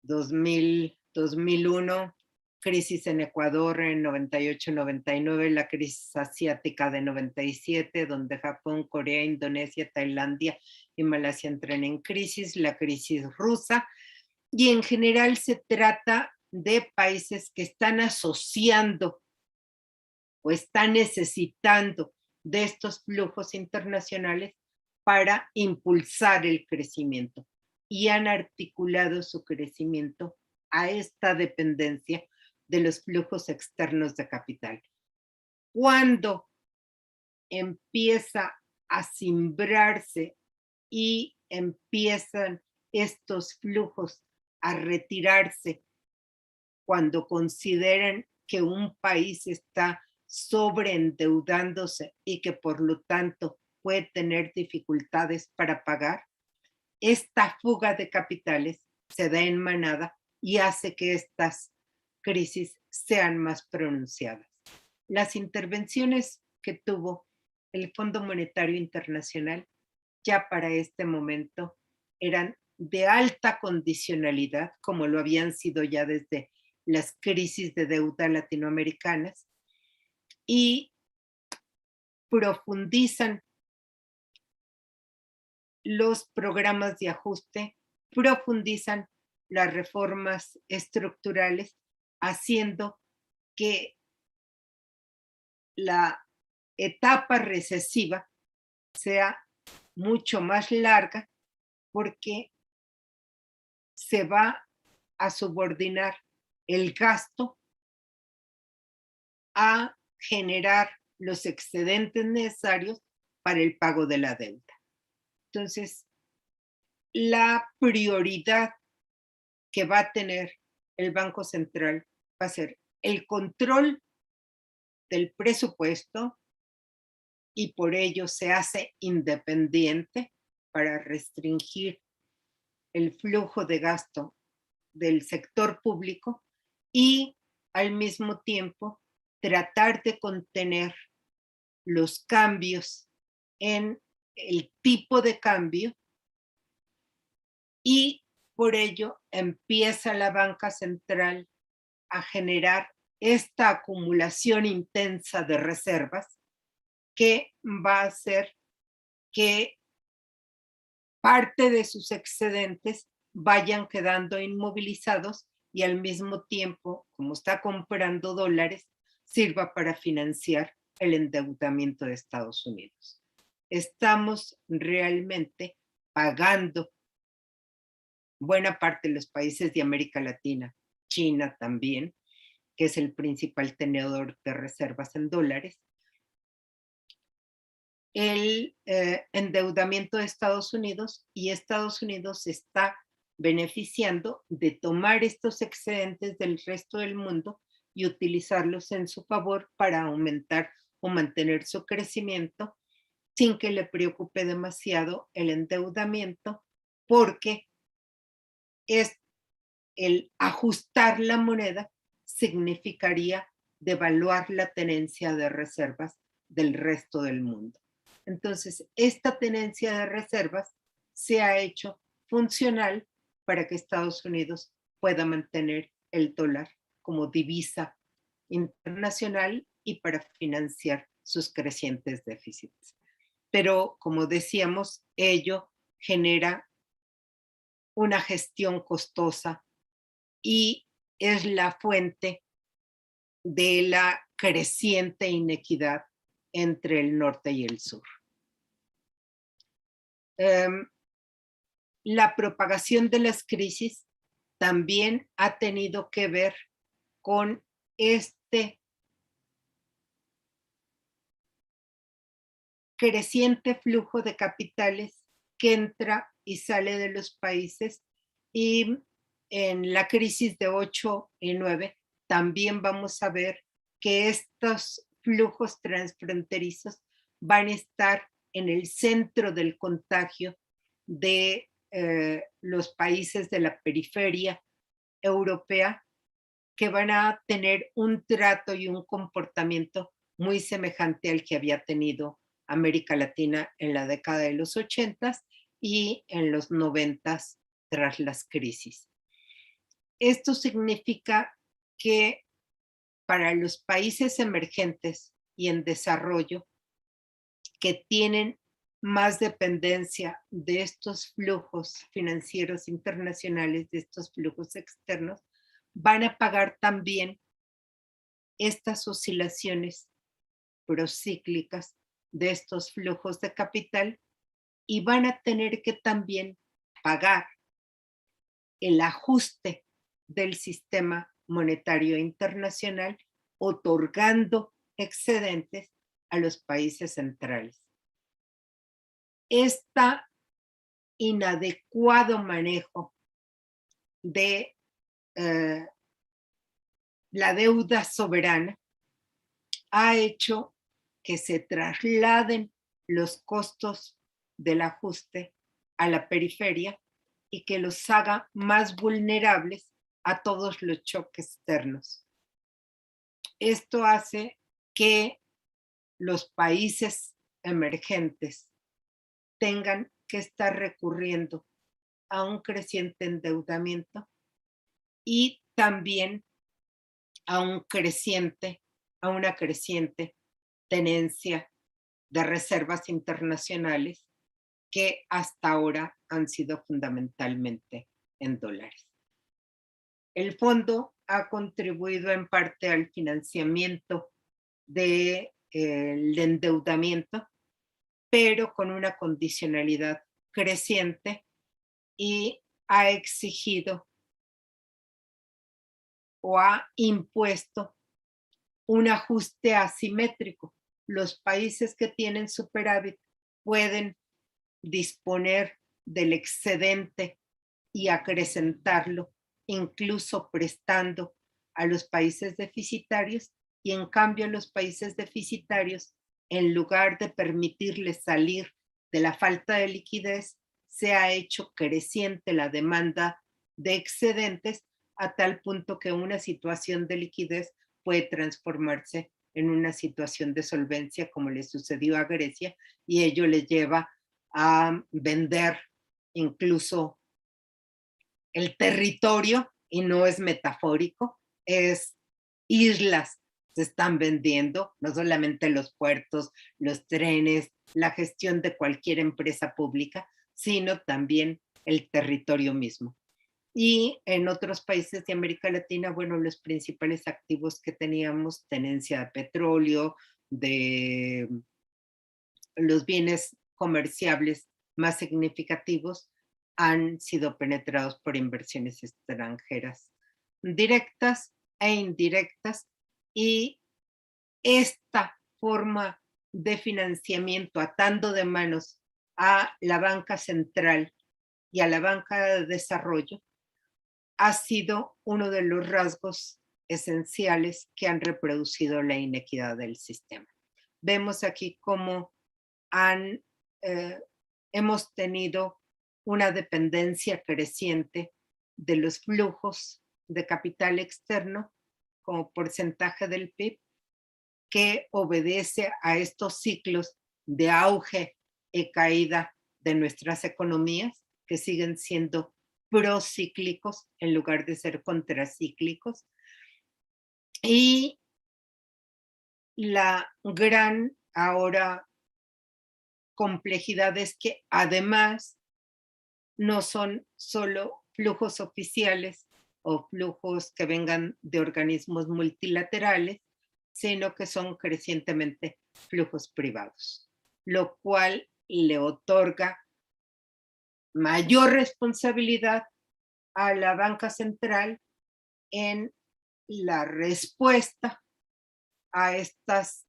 2001, crisis en Ecuador en 98-99, la crisis asiática de 97, donde Japón, Corea, Indonesia, Tailandia y Malasia entran en crisis, la crisis rusa, y en general se trata de países que están asociando o están necesitando de estos flujos internacionales para impulsar el crecimiento y han articulado su crecimiento a esta dependencia de los flujos externos de capital. Cuando empieza a cimbrarse y empiezan estos flujos a retirarse, cuando consideran que un país está sobreendeudándose y que por lo tanto puede tener dificultades para pagar, esta fuga de capitales se da en manada y hace que estas crisis sean más pronunciadas. Las intervenciones que tuvo el Fondo Monetario Internacional ya para este momento eran de alta condicionalidad, como lo habían sido ya desde las crisis de deuda latinoamericanas, y profundizan los programas de ajuste, profundizan las reformas estructurales, haciendo que la etapa recesiva sea mucho más larga porque se va a subordinar el gasto a generar los excedentes necesarios para el pago de la deuda. Entonces, la prioridad que va a tener el Banco Central va a ser el control del presupuesto y por ello se hace independiente para restringir el flujo de gasto del sector público y al mismo tiempo tratar de contener los cambios en el tipo de cambio y por ello empieza la banca central a generar esta acumulación intensa de reservas que va a hacer que parte de sus excedentes vayan quedando inmovilizados y al mismo tiempo, como está comprando dólares, sirva para financiar el endeudamiento de Estados Unidos. Estamos realmente pagando buena parte de los países de América Latina, China también, que es el principal tenedor de reservas en dólares, el endeudamiento de Estados Unidos y Estados Unidos se está beneficiando de tomar estos excedentes del resto del mundo y utilizarlos en su favor para aumentar o mantener su crecimiento sin que le preocupe demasiado el endeudamiento, porque es el ajustar la moneda significaría devaluar la tenencia de reservas del resto del mundo. Entonces, esta tenencia de reservas se ha hecho funcional para que Estados Unidos pueda mantener el dólar como divisa internacional y para financiar sus crecientes déficits. Pero, como decíamos, ello genera una gestión costosa y es la fuente de la creciente inequidad entre el norte y el sur. La propagación de las crisis también ha tenido que ver con este creciente flujo de capitales que entra y sale de los países, y en la crisis de 8 y 9 también vamos a ver que estos flujos transfronterizos van a estar en el centro del contagio de los países de la periferia europea, que van a tener un trato y un comportamiento muy semejante al que había tenido América Latina en la década de los 80 y en los 90 tras las crisis. Esto significa que para los países emergentes y en desarrollo que tienen más dependencia de estos flujos financieros internacionales, de estos flujos externos, van a pagar también estas oscilaciones procíclicas de estos flujos de capital y van a tener que también pagar el ajuste del sistema monetario internacional, otorgando excedentes a los países centrales. Este inadecuado manejo de la deuda soberana ha hecho que se trasladen los costos del ajuste a la periferia y que los haga más vulnerables a todos los choques externos. Esto hace que los países emergentes tengan que estar recurriendo a un creciente endeudamiento y también a una creciente tenencia de reservas internacionales que hasta ahora han sido fundamentalmente en dólares. El fondo ha contribuido en parte al financiamiento del endeudamiento, pero con una condicionalidad creciente, y ha exigido o ha impuesto un ajuste asimétrico. Los países que tienen superávit pueden disponer del excedente y acrecentarlo, incluso prestando a los países deficitarios, y en cambio los países deficitarios, en lugar de permitirles salir de la falta de liquidez, se ha hecho creciente la demanda de excedentes a tal punto que una situación de liquidez puede transformarse en una situación de solvencia, como le sucedió a Grecia, y ello les lleva a vender incluso el territorio, y no es metafórico, es islas se están vendiendo, no solamente los puertos, los trenes, la gestión de cualquier empresa pública, sino también el territorio mismo. Y en otros países de América Latina, bueno, los principales activos que teníamos, tenencia de petróleo, de los bienes comerciables más significativos, han sido penetrados por inversiones extranjeras directas e indirectas, y esta forma de financiamiento atando de manos a la banca central y a la banca de desarrollo ha sido uno de los rasgos esenciales que han reproducido la inequidad del sistema. Vemos aquí cómo eh, hemos tenido una dependencia creciente de los flujos de capital externo como porcentaje del PIB, que obedece a estos ciclos de auge y caída de nuestras economías, que siguen siendo procíclicos en lugar de ser contracíclicos. Y la gran ahora complejidad es que además no son solo flujos oficiales o flujos que vengan de organismos multilaterales, sino que son crecientemente flujos privados, lo cual le otorga mayor responsabilidad a la banca central en la respuesta a estas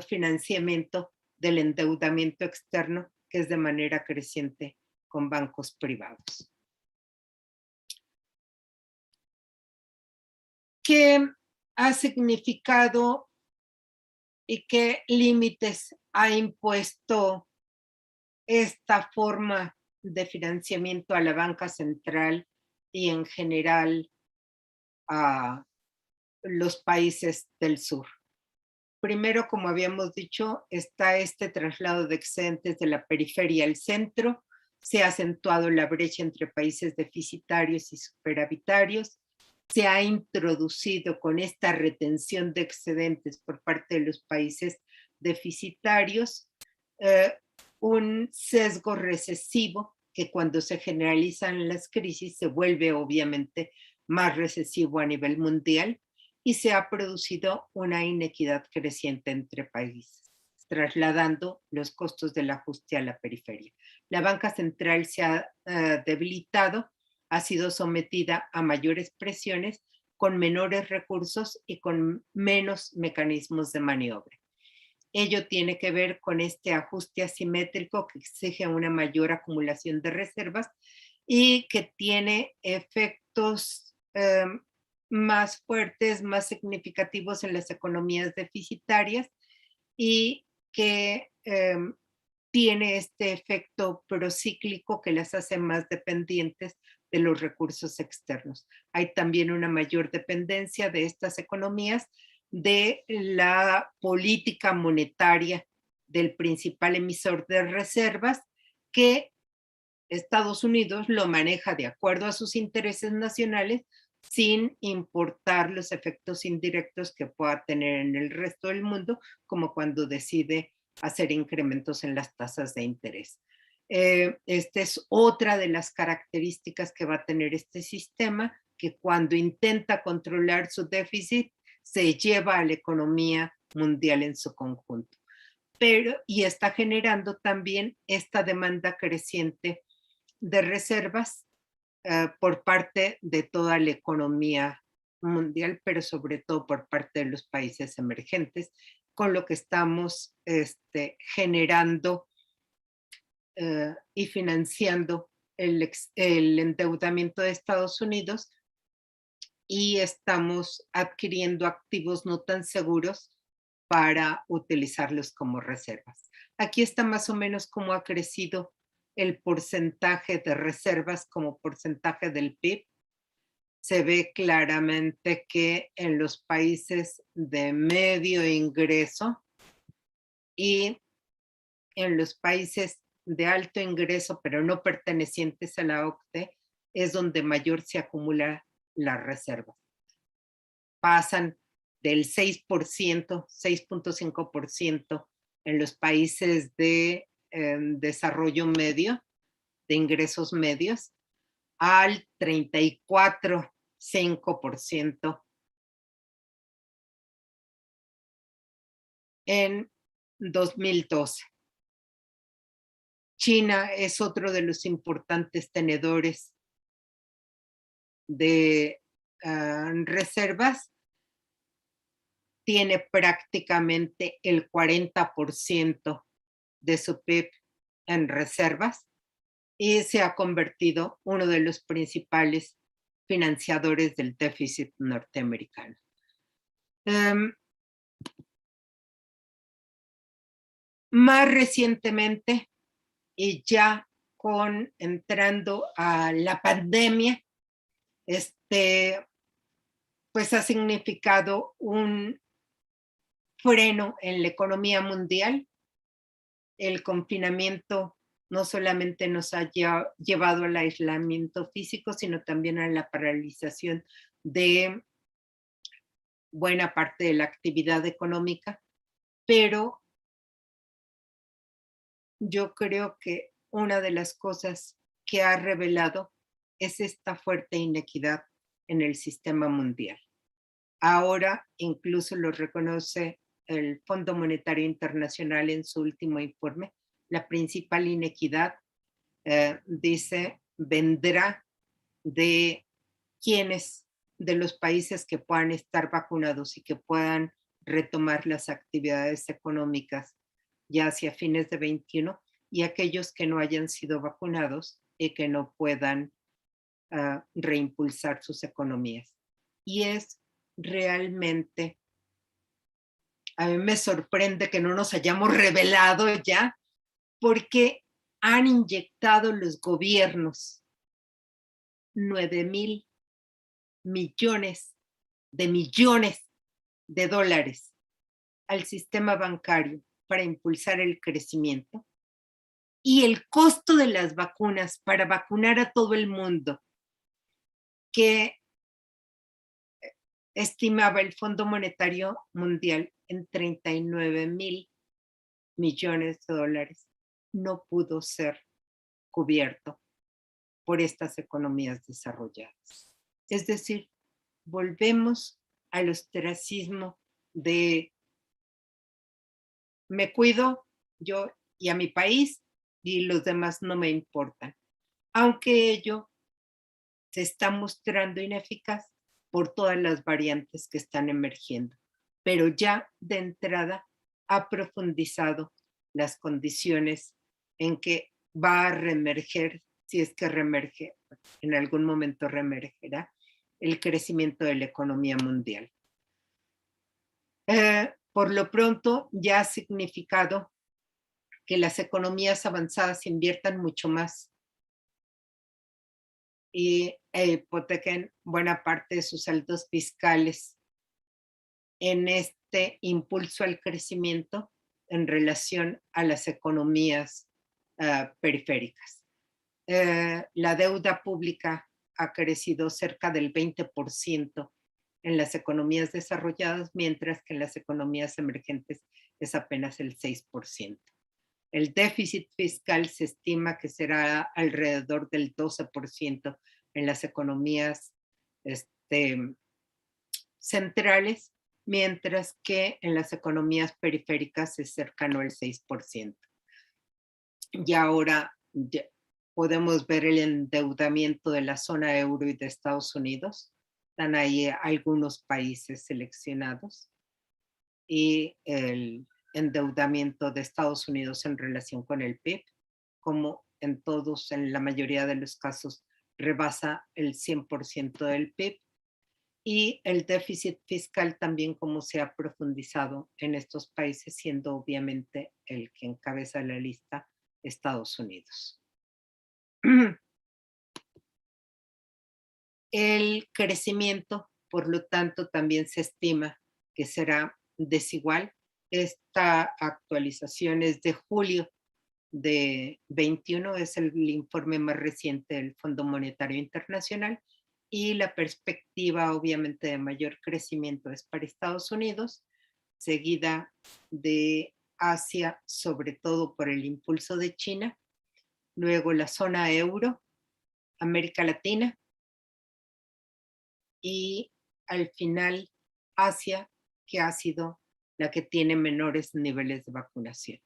financiamiento del endeudamiento externo, que es de manera creciente con bancos privados. ¿Qué ha significado y qué límites ha impuesto esta forma de financiamiento a la banca central y en general a los países del sur? Primero, como habíamos dicho, está este traslado de excedentes de la periferia al centro. Se ha acentuado la brecha entre países deficitarios y superavitarios. Se ha introducido con esta retención de excedentes por parte de los países deficitarios un sesgo recesivo que cuando se generalizan las crisis se vuelve obviamente más recesivo a nivel mundial, y se ha producido una inequidad creciente entre países, trasladando los costos del ajuste a la periferia. La banca central se ha debilitado, ha sido sometida a mayores presiones, con menores recursos y con menos mecanismos de maniobra. Ello tiene que ver con este ajuste asimétrico que exige una mayor acumulación de reservas y que tiene efectos más fuertes, más significativos en las economías deficitarias, y que tiene este efecto procíclico que las hace más dependientes de los recursos externos. Hay también una mayor dependencia de estas economías de la política monetaria del principal emisor de reservas, que Estados Unidos lo maneja de acuerdo a sus intereses nacionales, sin importar los efectos indirectos que pueda tener en el resto del mundo, como cuando decide hacer incrementos en las tasas de interés. Esta es otra de las características que va a tener este sistema, que cuando intenta controlar su déficit, se lleva a la economía mundial en su conjunto. Y está generando también esta demanda creciente de reservas por parte de toda la economía mundial, pero sobre todo por parte de los países emergentes, con lo que estamos generando y financiando el endeudamiento de Estados Unidos, y estamos adquiriendo activos no tan seguros para utilizarlos como reservas. Aquí está más o menos cómo ha crecido el porcentaje de reservas como porcentaje del PIB. Se ve claramente que en los países de medio ingreso y en los países de alto ingreso, pero no pertenecientes a la OCDE, es donde mayor se acumula las reservas. Pasan del 6%, 6.5% en los países de desarrollo medio, de ingresos medios, al 34.5% en 2012. China es otro de los importantes tenedores de reservas. Tiene prácticamente el 40% de su PIB en reservas y se ha convertido uno de los principales financiadores del déficit norteamericano. Más recientemente, y ya entrando a la pandemia, pues ha significado un freno en la economía mundial. El confinamiento no solamente nos ha llevado al aislamiento físico, sino también a la paralización de buena parte de la actividad económica, pero yo creo que una de las cosas que ha revelado es esta fuerte inequidad en el sistema mundial. Ahora incluso lo reconoce el Fondo Monetario Internacional en su último informe. La principal inequidad, dice, vendrá de quienes, de los países que puedan estar vacunados y que puedan retomar las actividades económicas ya hacia fines de 21, y aquellos que no hayan sido vacunados y que no puedan reimpulsar sus economías. Y es realmente, a mí me sorprende que no nos hayamos revelado ya, porque han inyectado los gobiernos 9,000 millones de dólares al sistema bancario para impulsar el crecimiento, y el costo de las vacunas para vacunar a todo el mundo, que estimaba el Fondo Monetario Mundial en 39,000 millones de dólares, no pudo ser cubierto por estas economías desarrolladas. Es decir, volvemos al ostracismo de me cuido yo y a mi país y los demás no me importan, aunque ello se está mostrando ineficaz por todas las variantes que están emergiendo, pero ya de entrada ha profundizado las condiciones en que va a reemerger, si es que reemerge, en algún momento reemergerá, el crecimiento de la economía mundial. Por lo pronto ya ha significado que las economías avanzadas inviertan mucho más y hipotequen buena parte de sus saldos fiscales en este impulso al crecimiento en relación a las economías periféricas. La deuda pública ha crecido cerca del 20% en las economías desarrolladas, mientras que en las economías emergentes es apenas el 6%. El déficit fiscal se estima que será alrededor del 12% en las economías centrales, mientras que en las economías periféricas es cercano al 6%. Y ahora ya podemos ver el endeudamiento de la zona euro y de Estados Unidos. Están ahí algunos países seleccionados y el endeudamiento de Estados Unidos en relación con el PIB. como en todos, en la mayoría de los casos, rebasa el 100% del PIB. Y el déficit fiscal también, como se ha profundizado en estos países, siendo obviamente el que encabeza la lista Estados Unidos. El crecimiento, por lo tanto, también se estima que será desigual. Esta actualización es de julio de 21, es el informe más reciente del Fondo Monetario Internacional, y la perspectiva obviamente de mayor crecimiento es para Estados Unidos, seguida de Asia, sobre todo por el impulso de China, luego la zona euro, América Latina y al final Asia, que ha sido la que tiene menores niveles de vacunación.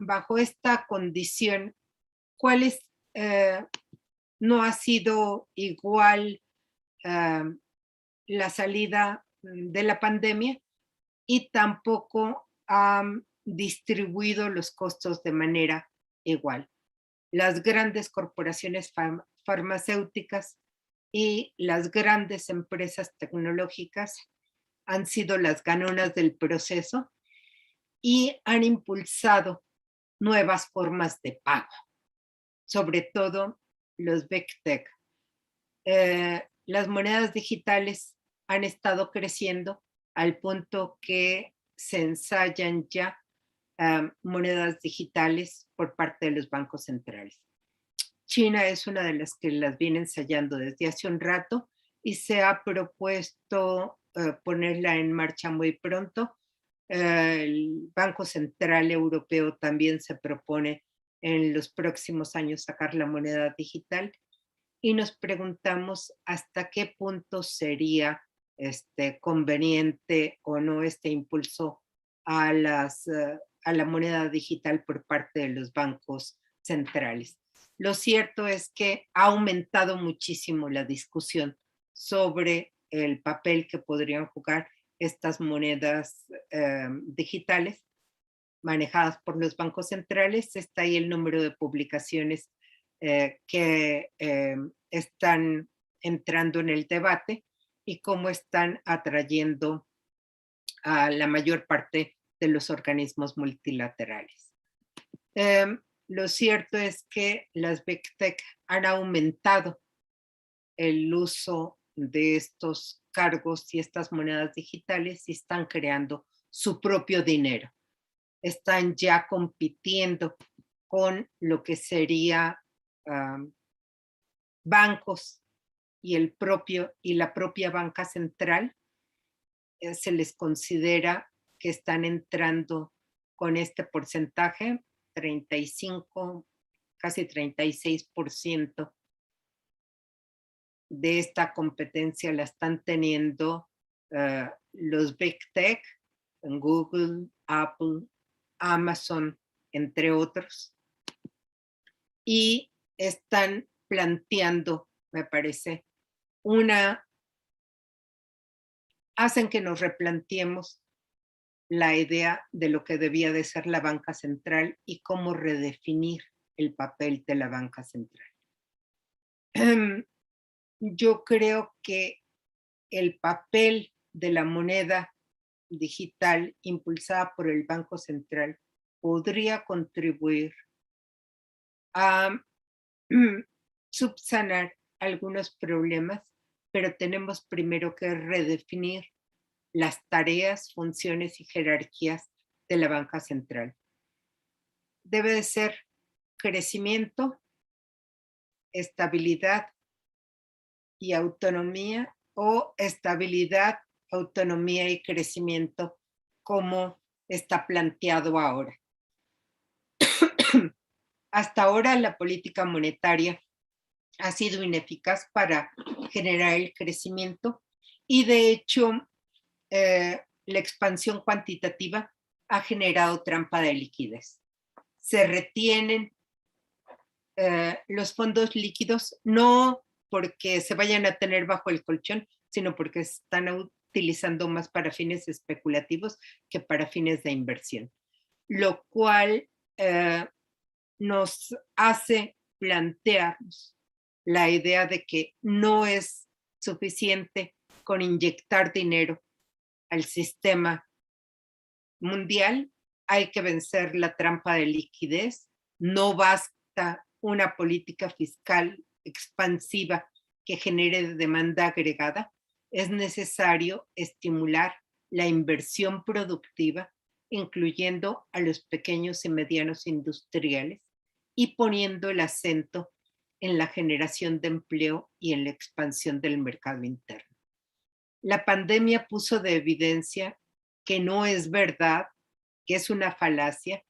Bajo esta condición, ¿cuáles no ha sido igual la salida de la pandemia y tampoco han distribuido los costos de manera igual? Las grandes corporaciones farmacéuticas y las grandes empresas tecnológicas han sido las ganonas del proceso y han impulsado nuevas formas de pago, sobre todo los Big Tech. Las monedas digitales han estado creciendo al punto que se ensayan ya monedas digitales por parte de los bancos centrales. China es una de las que las viene ensayando desde hace un rato y se ha propuesto ponerla en marcha muy pronto. El Banco Central Europeo también se propone en los próximos años sacar la moneda digital y nos preguntamos hasta qué punto sería conveniente o no este impulso a la moneda digital por parte de los bancos centrales. Lo cierto es que ha aumentado muchísimo la discusión sobre el papel que podrían jugar estas monedas digitales manejadas por los bancos centrales. Está ahí el número de publicaciones que están entrando en el debate y cómo están atrayendo a la mayor parte de los organismos multilaterales. Lo cierto es que las Big Tech han aumentado el uso de estos cargos y estas monedas digitales y están creando su propio dinero. Están ya compitiendo con lo que sería bancos y la propia banca central. Se les considera que están entrando con este porcentaje, 35, casi 36% de esta competencia la están teniendo los Big Tech, Google, Apple, Amazon, entre otros, y están planteando, me parece, hacen que nos replanteemos la idea de lo que debía de ser la banca central y cómo redefinir el papel de la banca central. Yo creo que el papel de la moneda digital impulsada por el Banco Central podría contribuir a subsanar algunos problemas, pero tenemos primero que redefinir las tareas, funciones y jerarquías de la banca central. Debe de ser crecimiento, estabilidad y autonomía, o estabilidad, autonomía y crecimiento, como está planteado ahora. Hasta ahora la política monetaria ha sido ineficaz para generar el crecimiento y de hecho la expansión cuantitativa ha generado trampa de liquidez. Se retienen los fondos líquidos, no porque se vayan a tener bajo el colchón, sino porque están utilizando más para fines especulativos que para fines de inversión, lo cual nos hace plantearnos la idea de que no es suficiente con inyectar dinero al sistema mundial, hay que vencer la trampa de liquidez, no basta una política fiscal expansiva que genere demanda agregada, es necesario estimular la inversión productiva, incluyendo a los pequeños y medianos industriales y poniendo el acento en la generación de empleo y en la expansión del mercado interno. La pandemia puso de evidencia que no es verdad, que es una falacia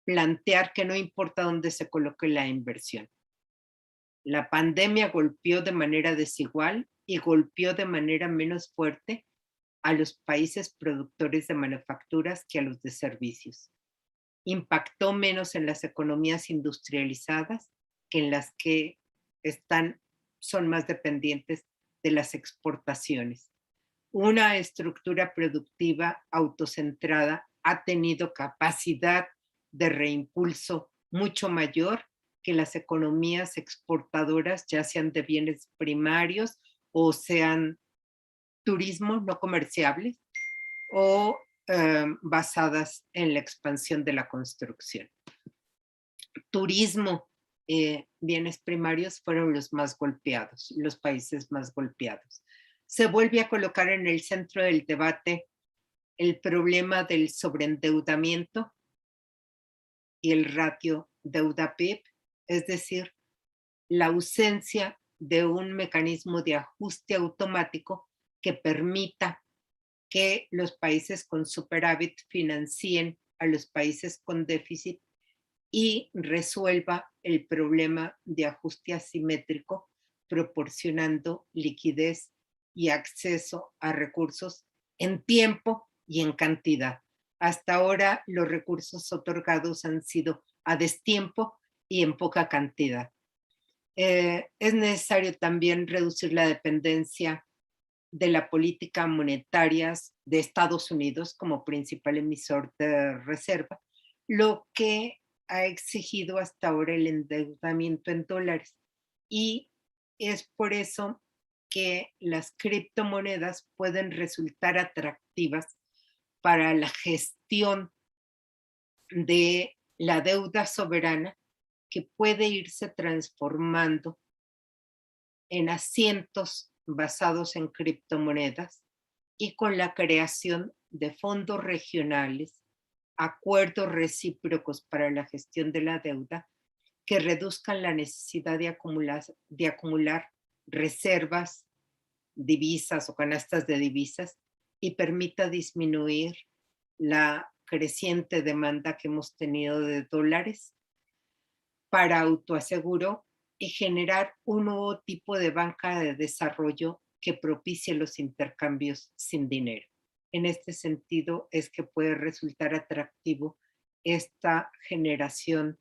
plantear que no importa dónde se coloque la inversión. La pandemia golpeó de manera desigual y golpeó de manera menos fuerte a los países productores de manufacturas que a los de servicios. Impactó menos en las economías industrializadas que en las que son más dependientes de las exportaciones. Una estructura productiva autocentrada ha tenido capacidad de reimpulso mucho mayor que las economías exportadoras, ya sean de bienes primarios o sean turismo no comerciables o basadas en la expansión de la construcción. Turismo, bienes primarios fueron los más golpeados, los países más golpeados. Se vuelve a colocar en el centro del debate el problema del sobreendeudamiento y el ratio deuda-PIB, es decir, la ausencia de un mecanismo de ajuste automático que permita que los países con superávit financien a los países con déficit y resuelva el problema de ajuste asimétrico, proporcionando liquidez y acceso a recursos en tiempo y en cantidad. Hasta ahora los recursos otorgados han sido a destiempo y en poca cantidad. Es necesario también reducir la dependencia de la política monetaria de Estados Unidos como principal emisor de reserva, lo que ha exigido hasta ahora el endeudamiento en dólares. Y es por eso que las criptomonedas pueden resultar atractivas para la gestión de la deuda soberana, que puede irse transformando en asientos basados en criptomonedas y con la creación de fondos regionales, acuerdos recíprocos para la gestión de la deuda que reduzcan la necesidad de acumular reservas, divisas o canastas de divisas y permita disminuir la creciente demanda que hemos tenido de dólares para autoaseguro y generar un nuevo tipo de banca de desarrollo que propicie los intercambios sin dinero. En este sentido es que puede resultar atractivo esta generación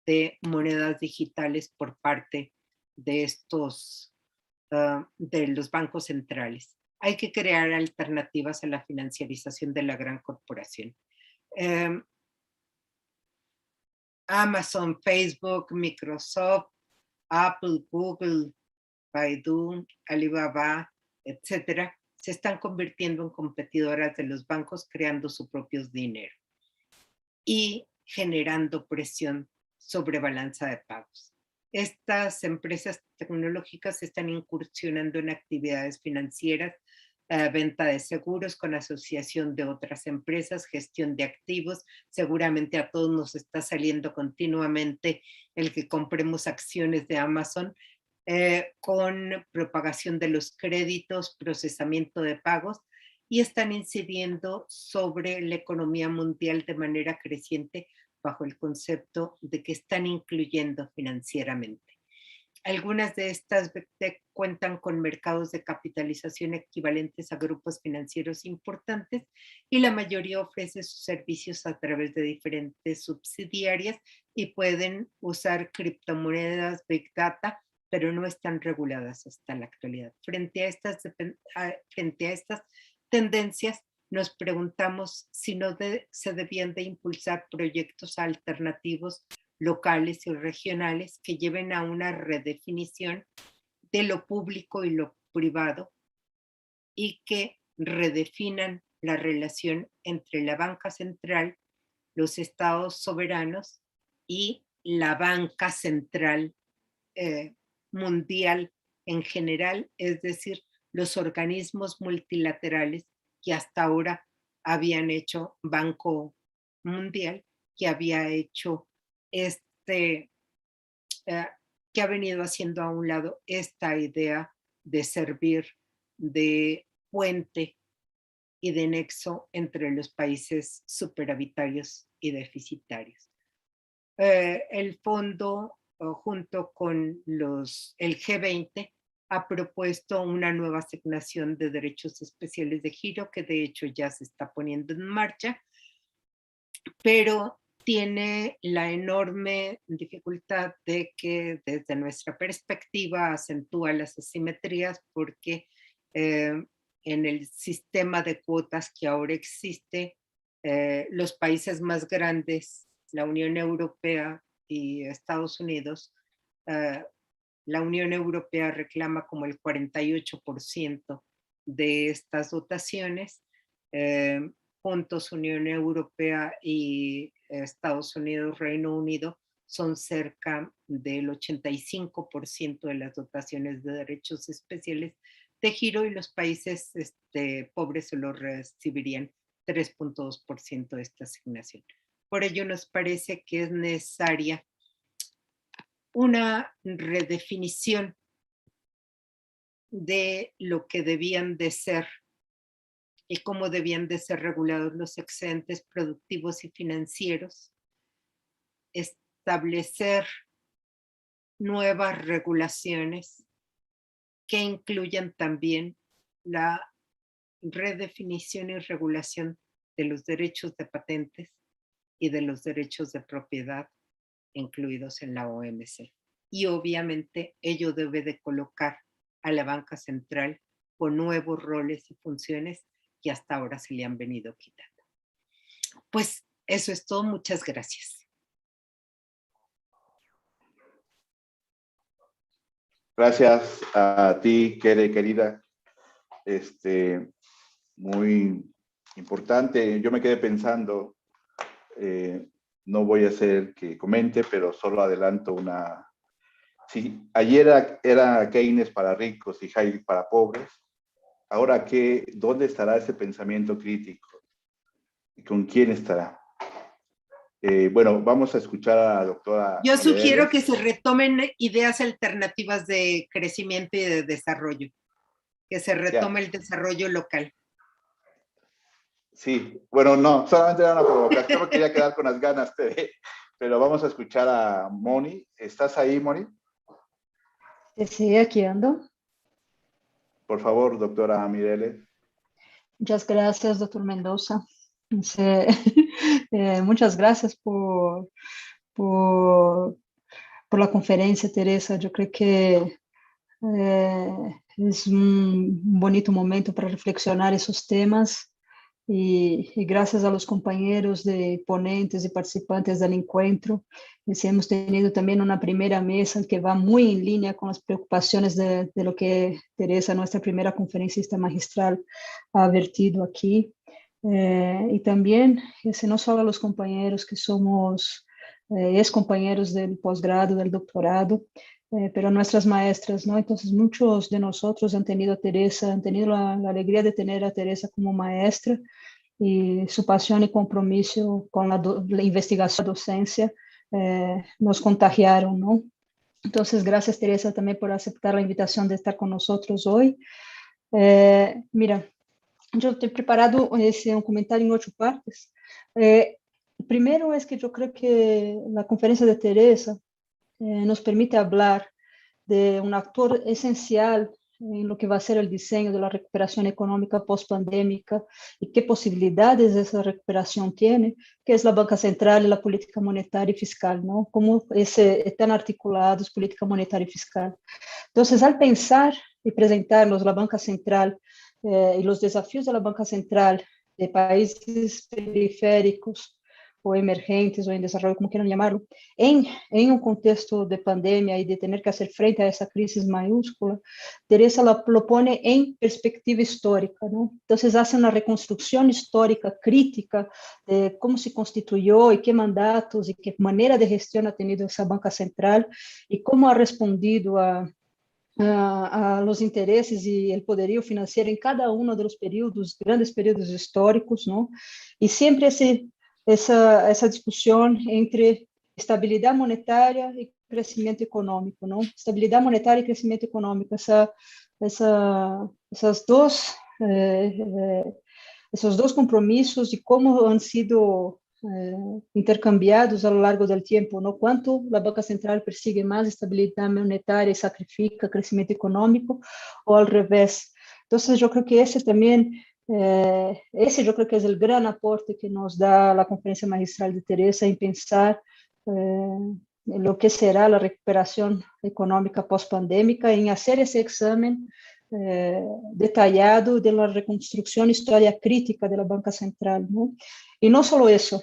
de monedas digitales por parte de de los bancos centrales. Hay que crear alternativas a la financiarización de la gran corporación. Amazon, Facebook, Microsoft, Apple, Google, Baidu, Alibaba, etcétera, se están convirtiendo en competidoras de los bancos, creando su propio dinero y generando presión sobre balanza de pagos. Estas empresas tecnológicas están incursionando en actividades financieras, venta de seguros con asociación de otras empresas, gestión de activos. Seguramente a todos nos está saliendo continuamente el que compremos acciones de Amazon, con propagación de los créditos, procesamiento de pagos, y están incidiendo sobre la economía mundial de manera creciente bajo el concepto de que están incluyendo financieramente. Algunas de estas cuentan con mercados de capitalización equivalentes a grupos financieros importantes y la mayoría ofrece sus servicios a través de diferentes subsidiarias y pueden usar criptomonedas, Big Data, pero no están reguladas hasta la actualidad. Frente a estas tendencias, nos preguntamos si no se debían de impulsar proyectos alternativos locales y regionales que lleven a una redefinición de lo público y lo privado y que redefinan la relación entre la banca central, los estados soberanos y la banca central mundial en general, es decir, los organismos multilaterales que hasta ahora habían hecho Banco Mundial, que había hecho que ha venido haciendo a un lado esta idea de servir de puente y de nexo entre los países superavitarios y deficitarios. El fondo, junto con el G20, ha propuesto una nueva asignación de derechos especiales de giro, que de hecho ya se está poniendo en marcha, pero tiene la enorme dificultad de que desde nuestra perspectiva acentúa las asimetrías porque en el sistema de cuotas que ahora existe, los países más grandes, la Unión Europea y Estados Unidos, la Unión Europea reclama como el 48% de estas dotaciones, juntos Unión Europea y Estados Unidos, Reino Unido, son cerca del 85% de las dotaciones de derechos especiales de giro y los países pobres solo recibirían 3.2% de esta asignación. Por ello nos parece que es necesaria una redefinición de lo que debían de ser y cómo debían de ser regulados los excedentes productivos y financieros, establecer nuevas regulaciones que incluyan también la redefinición y regulación de los derechos de patentes y de los derechos de propiedad incluidos en la OMC. Y obviamente ello debe de colocar a la banca central con nuevos roles y funciones que hasta ahora se le han venido quitando. Pues eso es todo. Muchas gracias. Gracias a ti, querida. Muy importante. Yo me quedé pensando, no voy a hacer que comente, pero solo adelanto una... Si ayer era Keynes para ricos y Hayek para pobres, ahora ¿dónde estará ese pensamiento crítico? ¿Y con quién estará? Bueno, vamos a escuchar a la doctora... Yo sugiero que se retomen ideas alternativas de crecimiento y de desarrollo, que se retome el desarrollo local. Sí, bueno, no, solamente era una provocación, me quería quedar con las ganas, pero vamos a escuchar a Moni. ¿Estás ahí, Moni? Sí, aquí ando. Por favor, doctora Mireles. Muchas gracias, doctor Mendoza. Muchas gracias por la conferencia, Teresa. Yo creo que es un bonito momento para reflexionar esos temas y gracias a los compañeros de ponentes y participantes del encuentro. Hemos tenido también una primera mesa que va muy en línea con las preocupaciones de lo que Teresa, nuestra primera conferencista magistral, ha vertido aquí. Y también, no solo a los compañeros que somos ex compañeros del posgrado, del doctorado, pero nuestras maestras, ¿no? Entonces, muchos de nosotros han tenido a Teresa, han tenido la alegría de tener a Teresa como maestra y su pasión y compromiso con la investigación, docencia, nos contagiaron, ¿no? Entonces, gracias, Teresa, también por aceptar la invitación de estar con nosotros hoy. Mira, yo te he preparado un comentario en 8 partes. Primero es que yo creo que la conferencia de Teresa nos permite hablar de un actor esencial en lo que va a ser el diseño de la recuperación económica post-pandémica y qué posibilidades esa recuperación tiene, que es la banca central y la política monetaria y fiscal, ¿no? Cómo están articulados política monetaria y fiscal. Entonces, al pensar y presentarnos la banca central y los desafíos de la banca central de países periféricos o emergentes o en desarrollo, como quieran llamarlo, en un contexto de pandemia y de tener que hacer frente a esa crisis mayúscula, Teresa lo pone en perspectiva histórica, ¿no? Entonces hace una reconstrucción histórica crítica de cómo se constituyó y qué mandatos y qué manera de gestión ha tenido esa banca central y cómo ha respondido a los intereses y el poderío financiero en cada uno de los periodos, grandes periodos históricos, ¿no? Y siempre esa discusión entre estabilidad monetaria y crecimiento económico, ¿no? Estabilidad monetaria y crecimiento económico, esas dos, esos dos compromisos y cómo han sido intercambiados a lo largo del tiempo, ¿no? Cuánto la banca central persigue más estabilidad monetaria y sacrifica crecimiento económico, o al revés. Entonces, yo creo que ese también, ese yo creo que es el gran aporte que nos da la conferencia magistral de Teresa en pensar en lo que será la recuperación económica post-pandémica, en hacer ese examen detallado de la reconstrucción historia crítica de la banca central, ¿no? Y no solo eso,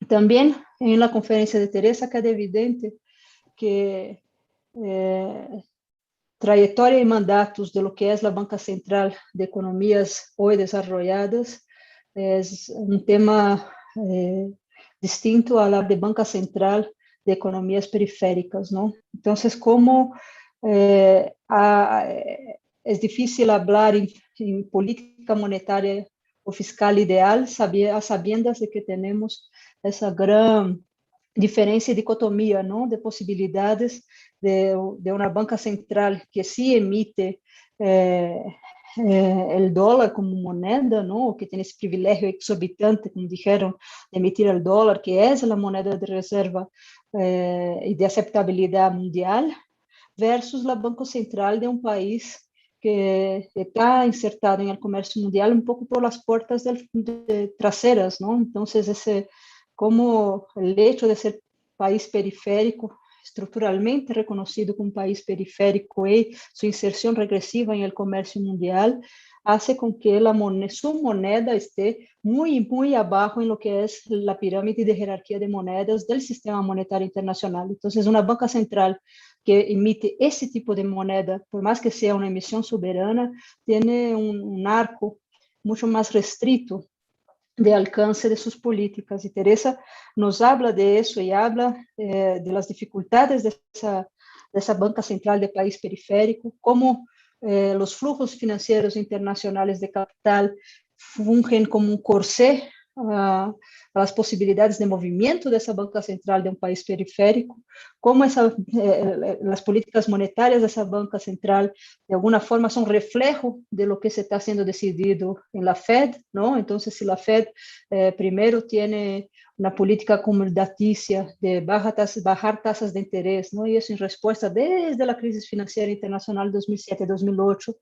también en la conferencia de Teresa queda evidente que trayectoria y mandatos de lo que es la Banca Central de Economías hoy desarrolladas es un tema distinto a la de Banca Central de Economías Periféricas, ¿no? Entonces, como es difícil hablar en política monetaria o fiscal ideal, a sabiendas de que tenemos essa grande diferença e dicotomia, não, de possibilidades de uma banca central que se emite o dólar como moneda, não, que tem esse privilégio exorbitante, como dijeron, de emitir o dólar, que é a moneda de reserva e de aceptabilidade mundial, versus a Banco Central de um país que está insertado en el comercio mundial un poco por las puertas traseras, ¿no? Entonces, como el hecho de ser país periférico, estruturalmente reconocido como país periférico y su inserción regresiva en el comercio mundial, hace con que su moneda esté muy, muy abajo en lo que es la pirámide de jerarquía de monedas del sistema monetario internacional. Entonces, una banca central que emite ese tipo de moneda, por más que sea una emisión soberana, tiene un arco mucho más restrito de alcance de sus políticas. Y Teresa nos habla de eso y habla de las dificultades de esa banca central de país periférico, cómo los flujos financieros internacionales de capital fungen como un corsé a las posibilidades de movimiento de esa banca central de un país periférico, cómo las políticas monetarias de esa banca central de alguna forma son reflejo de lo que se está siendo decidido en la Fed, ¿no? Entonces, si la Fed primero tiene una política acomodaticia de bajar tasas de interés, ¿no? Y eso en respuesta desde la crisis financiera internacional 2007-2008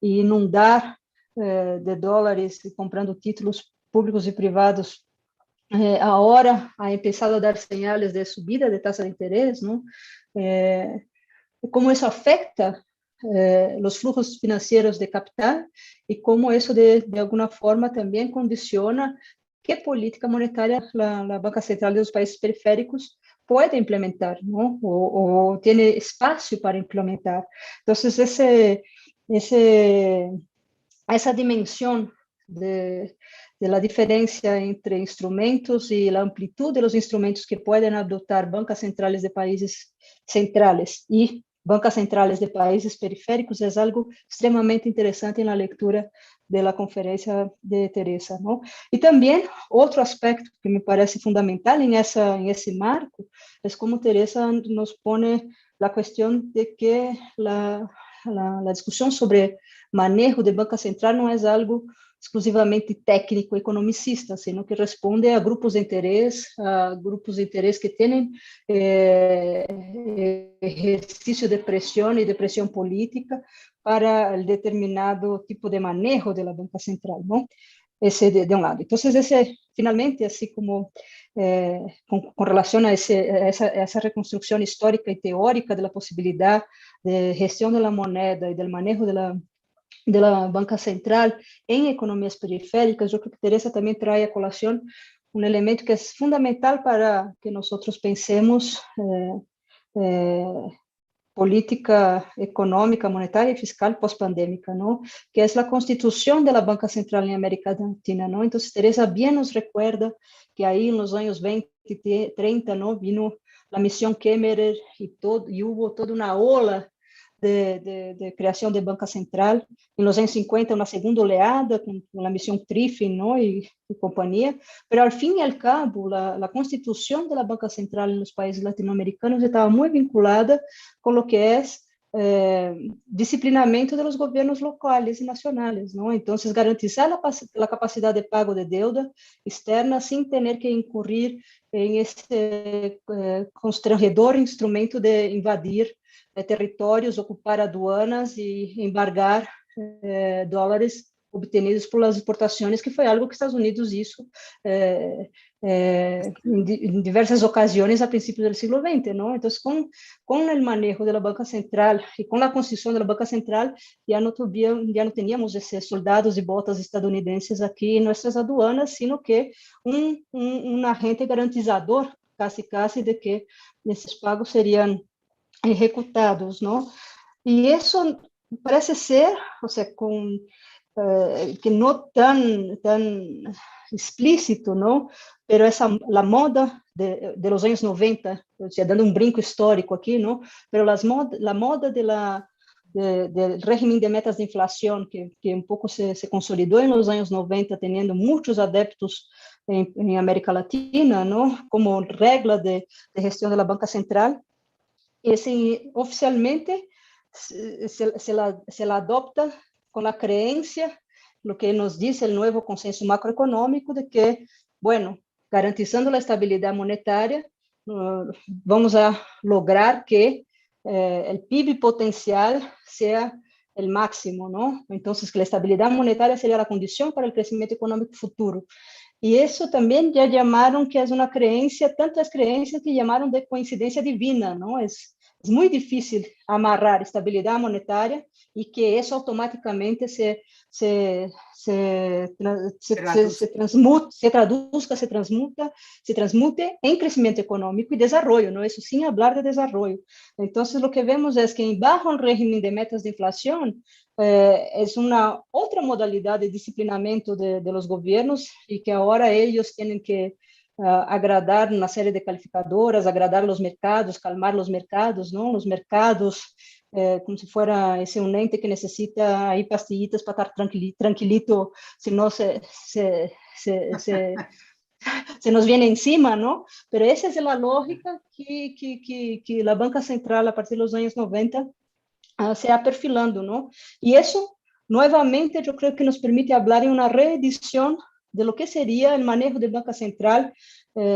y inundar de dólares comprando títulos públicos y privados, ahora ha empezado a dar señales de subida de tasa de interés, ¿no? Cómo eso afecta los flujos financieros de capital y cómo eso de alguna forma también condiciona qué política monetaria la Banca Central de los países periféricos puede implementar, ¿no? O tiene espacio para implementar. Entonces, esa dimensión de la diferencia entre instrumentos y la amplitud de los instrumentos que pueden adoptar bancas centrales de países centrales y bancas centrales de países periféricos es algo extremadamente interesante en la lectura de la conferencia de Teresa, ¿no? Y también otro aspecto que me parece fundamental en ese marco es como Teresa nos pone la cuestión de que la discusión sobre manejo de banca central no es algo exclusivamente técnico economicista, sino que responde a grupos de interés que tienen ejercicio de presión y de presión política para el determinado tipo de manejo de la banca central, ¿no? Ese de un lado. Entonces, ese, finalmente, así como con relación a esa reconstrucción histórica y teórica de la posibilidad de gestión de la moneda y del manejo de la banca central en economías periféricas, yo creo que Teresa también trae a colación un elemento que es fundamental para que nosotros pensemos política económica, monetaria y fiscal post-pandémica, ¿no? Que es la constitución de la Banca Central en América Latina, ¿no? Entonces, Teresa bien nos recuerda que ahí en los años 20 y 30, ¿no? Vino la misión Kemmerer y hubo toda una ola de creación de banca central. En los años 50, una segunda oleada con la misión Triffin, ¿no? y compañía. Pero al fin y al cabo, la constitución de la banca central en los países latinoamericanos estaba muy vinculada con lo que es disciplinamiento de los gobiernos locales y nacionales, ¿no? Entonces, garantizar la capacidad de pago de deuda externa sin tener que incurrir en ese constrangedor instrumento de invadir territórios, ocupar aduanas e embargar dólares obtenidos por las exportaciones, que foi algo que Estados Unidos hizo en diversas ocasiones a principios del siglo XX, ¿no? Entonces, con el manejo de la banca central y con la constitución de la banca central, ya no teníamos esos soldados y botas estadounidenses aquí en nuestras aduanas, sino que un agente garantizador, casi de que esses pagos seriam ejecutados, ¿no? Y eso parece ser, o sea, que no tan explícito, ¿no? Pero la moda de los años 90, o sea, dando un brinco histórico aquí, ¿no? Pero la moda del régimen de metas de inflación, que un poco se consolidó en los años 90, teniendo muchos adeptos en América Latina, ¿no? Como regla de gestión de la banca central. Esse, oficialmente se la adopta con la creencia, lo que nos dice el nuevo consenso macroeconómico, de que, bueno, garantizando la estabilidad monetaria, vamos a lograr que el PIB potencial sea el máximo, ¿no? Entonces, que la estabilidad monetaria sería la condición para el crecimiento económico futuro. Y eso también ya llamaron que es una creencia, tantas creencias que llamaron de coincidencia divina, ¿no? Es muy difícil amarrar estabilidad monetaria y que eso automáticamente se transmute en crecimiento económico y desarrollo, ¿no? Eso sin hablar de desarrollo. Entonces, lo que vemos es que bajo el régimen de metas de inflación, es una otra modalidad de disciplinamiento de los gobiernos y que ahora ellos tienen que agradar una serie de calificadoras, agradar los mercados, calmar los mercados, ¿no? Los mercados, como si fuera ese un ente que necesita ahí pastillitas para estar tranquilito, si no se nos viene encima, ¿no? Pero esa es la lógica que la banca central a partir de los años 90 se va perfilando, ¿no? Y eso, nuevamente, yo creo que nos permite hablar en una reedición de lo que sería el manejo de banca central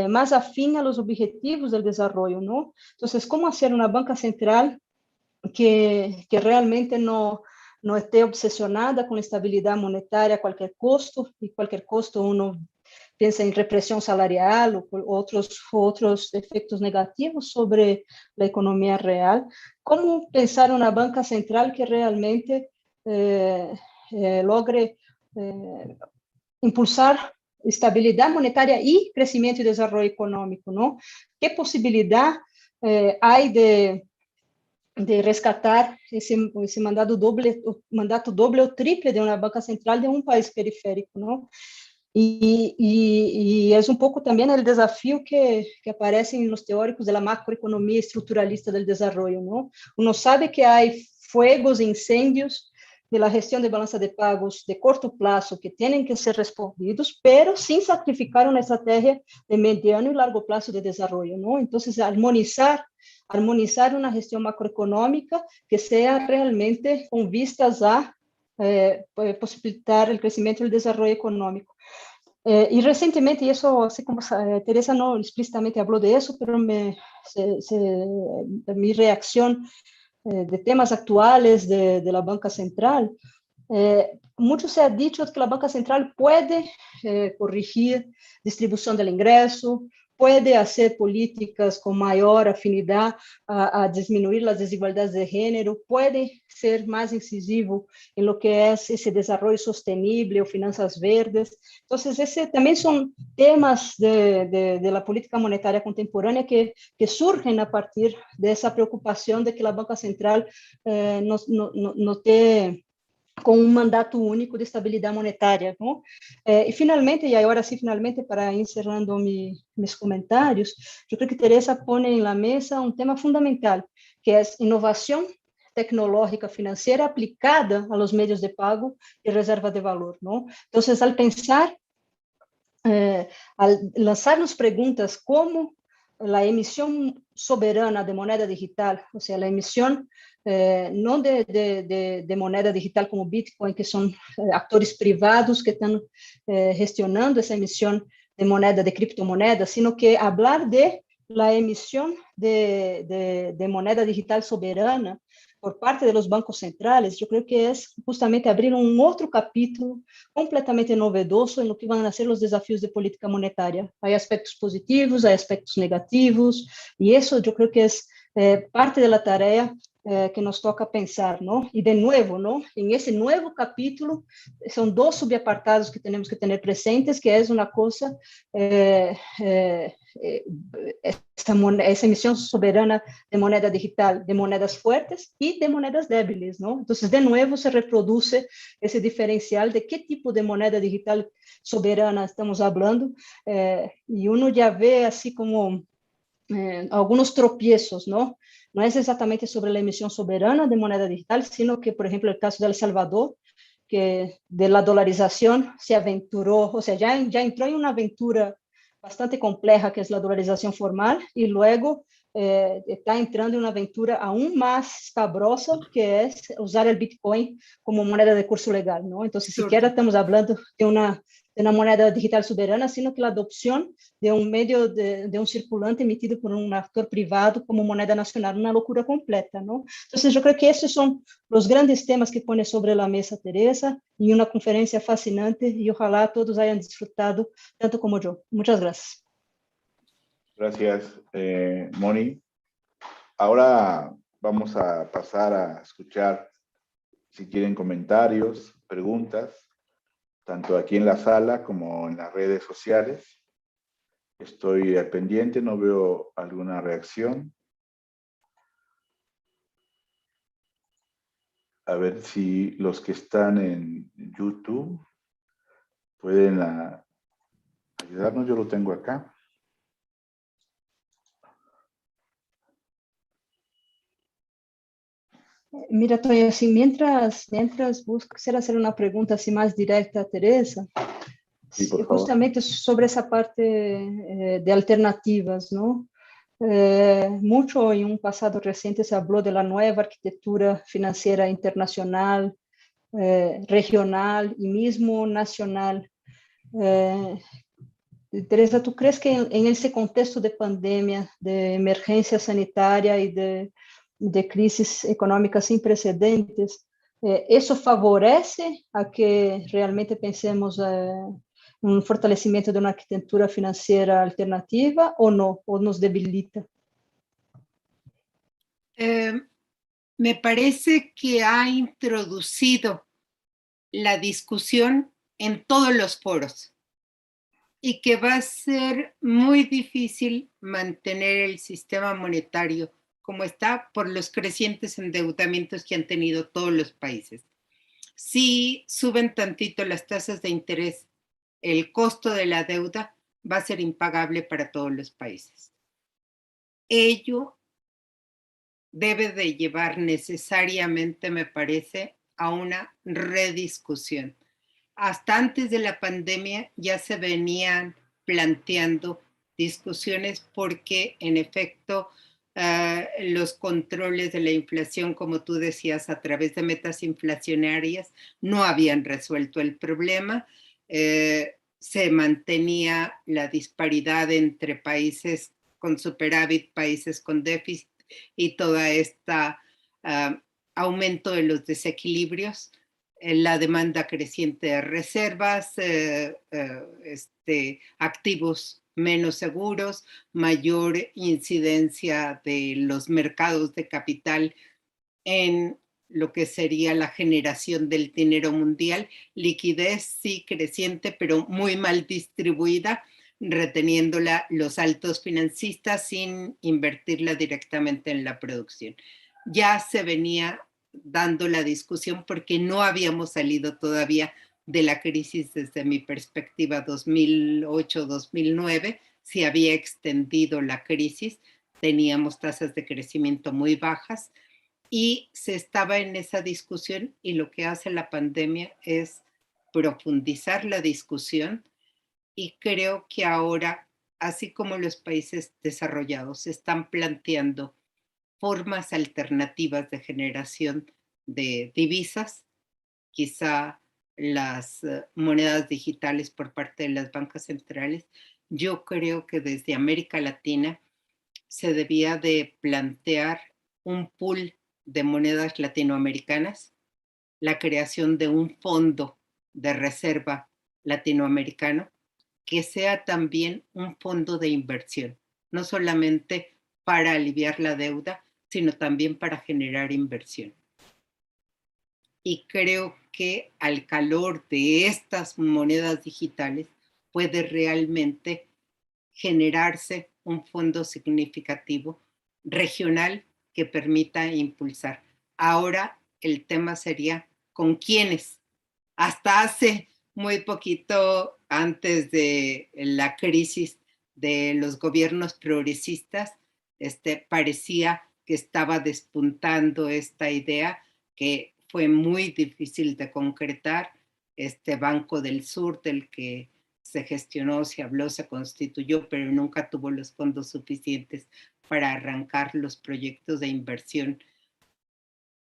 más afín a los objetivos del desarrollo, ¿no? Entonces, ¿cómo hacer una banca central que realmente no esté obsesionada con la estabilidad monetaria a cualquier costo, y cualquier costo uno piensa en represión salarial o otros efectos negativos sobre la economía real? ¿Cómo pensar una banca central que realmente logre impulsar estabilidad monetaria y crecimiento y desarrollo económico, ¿no? ¿Qué posibilidad hay de rescatar ese mandato doble o triple de una banca central de un país periférico, ¿no? Y es un poco también el desafío que aparece en los teóricos de la macroeconomía estructuralista del desarrollo, ¿no? Uno sabe que hay fuegos e incendios de la gestión de balanza de pagos de corto plazo que tienen que ser respondidos, pero sin sacrificar una estrategia de mediano y largo plazo de desarrollo, ¿no? Entonces, armonizar una gestión macroeconómica que sea realmente con vistas a posibilitar el crecimiento y el desarrollo económico. Y recientemente, y eso, así como Teresa no explícitamente habló de eso, pero mi reacción de temas actuales de la banca central, mucho se ha dicho que la banca central puede corregir distribución del ingreso, puede hacer políticas con mayor afinidad a disminuir las desigualdades de género, puede ser más incisivo en lo que es ese desarrollo sostenible o finanzas verdes. Entonces, ese también son temas de la política monetaria contemporánea que surgen a partir de esa preocupación de que la banca central no te com um mandato único de estabilidade monetária. Não? E finalmente, e agora sim, finalmente, para encerrando meus comentários, eu creio que Teresa põe na mesa um tema fundamental, que é inovação tecnológica financeira aplicada aos meios de pago e reserva de valor. Não? Então, ao pensar, al lançar-nos perguntas como a emissão soberana de moeda digital, ou seja, a emissão não de moneda digital como Bitcoin, que são atores privados que estão gestionando essa emissão de moneda, de criptomoeda, sino que falar de la emissão de moneda digital soberana por parte de los bancos centrales, yo creo que es justamente abrir un otro capítulo completamente novedoso en lo que van a ser los desafíos de política monetaria. Hay aspectos positivos, hay aspectos negativos, y eso yo creo que es parte de la tarea que nos toca pensar, ¿no? Y de nuevo, ¿no? En ese nuevo capítulo, son dos subapartados que tenemos que tener presentes, que es una cosa, esa emisión soberana de moneda digital, de monedas fuertes y de monedas débiles, ¿no? Entonces, de nuevo, se reproduce ese diferencial de qué tipo de moneda digital soberana estamos hablando, y uno ya ve así como algunos tropiezos, ¿no? No es exactamente sobre la emisión soberana de moneda digital, sino que, por ejemplo, el caso de El Salvador, que de la dolarización se aventuró, o sea, ya entró en una aventura bastante compleja, que es la dolarización formal, y luego está entrando en una aventura aún más escabrosa, que es usar el Bitcoin como moneda de curso legal, ¿no? Entonces, siquiera estamos hablando de una moneda digital soberana, sino que la adopción de un medio de un circulante emitido por un actor privado como moneda nacional, una locura completa, ¿no? Entonces, yo creo que esos son los grandes temas que pone sobre la mesa Teresa, y una conferencia fascinante, y ojalá todos hayan disfrutado tanto como yo. Muchas gracias. Gracias, Moni. Ahora vamos a pasar a escuchar si tienen comentarios, preguntas, tanto aquí en la sala como en las redes sociales. Estoy al pendiente, no veo alguna reacción. A ver si los que están en YouTube pueden ayudarnos. Yo lo tengo acá. Mira, Toño, assim, mientras busco, quisiera hacer una pregunta así más directa a Teresa, Sí, por favor. justamente sobre esa parte de alternativas, ¿no? Mucho en un pasado reciente se habló de la nueva arquitectura financiera internacional, regional y mismo nacional. Teresa, ¿tú crees que en ese contexto de pandemia, de emergencia sanitaria y de crisis económica sin precedentes, eso favorece a que realmente pensemos un fortalecimiento de una arquitectura financiera alternativa o no, o nos debilita? Me parece que ha introducido la discusión en todos los foros y que va a ser muy difícil mantener el sistema monetario como está por los crecientes endeudamientos que han tenido todos los países. Si suben tantito las tasas de interés, el costo de la deuda va a ser impagable para todos los países. Ello debe de llevar necesariamente, me parece, a una rediscusión. Hasta antes de la pandemia ya se venían planteando discusiones porque, en efecto, los controles de la inflación, como tú decías, a través de metas inflacionarias, no habían resuelto el problema. Se mantenía la disparidad entre países con superávit, países con déficit, y toda esta aumento de los desequilibrios, la demanda creciente de reservas, activos menos seguros, mayor incidencia de los mercados de capital en lo que sería la generación del dinero mundial, liquidez sí creciente, pero muy mal distribuida, reteniéndola los altos financistas sin invertirla directamente en la producción. Ya se venía dando la discusión porque no habíamos salido todavía de la crisis desde mi perspectiva 2008-2009, se había extendido la crisis, teníamos tasas de crecimiento muy bajas, y se estaba en esa discusión y lo que hace la pandemia es profundizar la discusión y creo que ahora, así como los países desarrollados están planteando formas alternativas de generación de divisas, quizá las monedas digitales por parte de las bancas centrales, yo creo que desde América Latina se debía de plantear un pool de monedas latinoamericanas, la creación de un fondo de reserva latinoamericano que sea también un fondo de inversión, no solamente para aliviar la deuda, sino también para generar inversión. Y creo que al calor de estas monedas digitales puede realmente generarse un fondo significativo regional que permita impulsar. Ahora el tema sería con quiénes. Hasta hace muy poquito, antes de la crisis de los gobiernos progresistas, parecía que estaba despuntando esta idea que fue muy difícil de concretar. Este Banco del Sur, del que se gestionó, se habló, se constituyó, pero nunca tuvo los fondos suficientes para arrancar los proyectos de inversión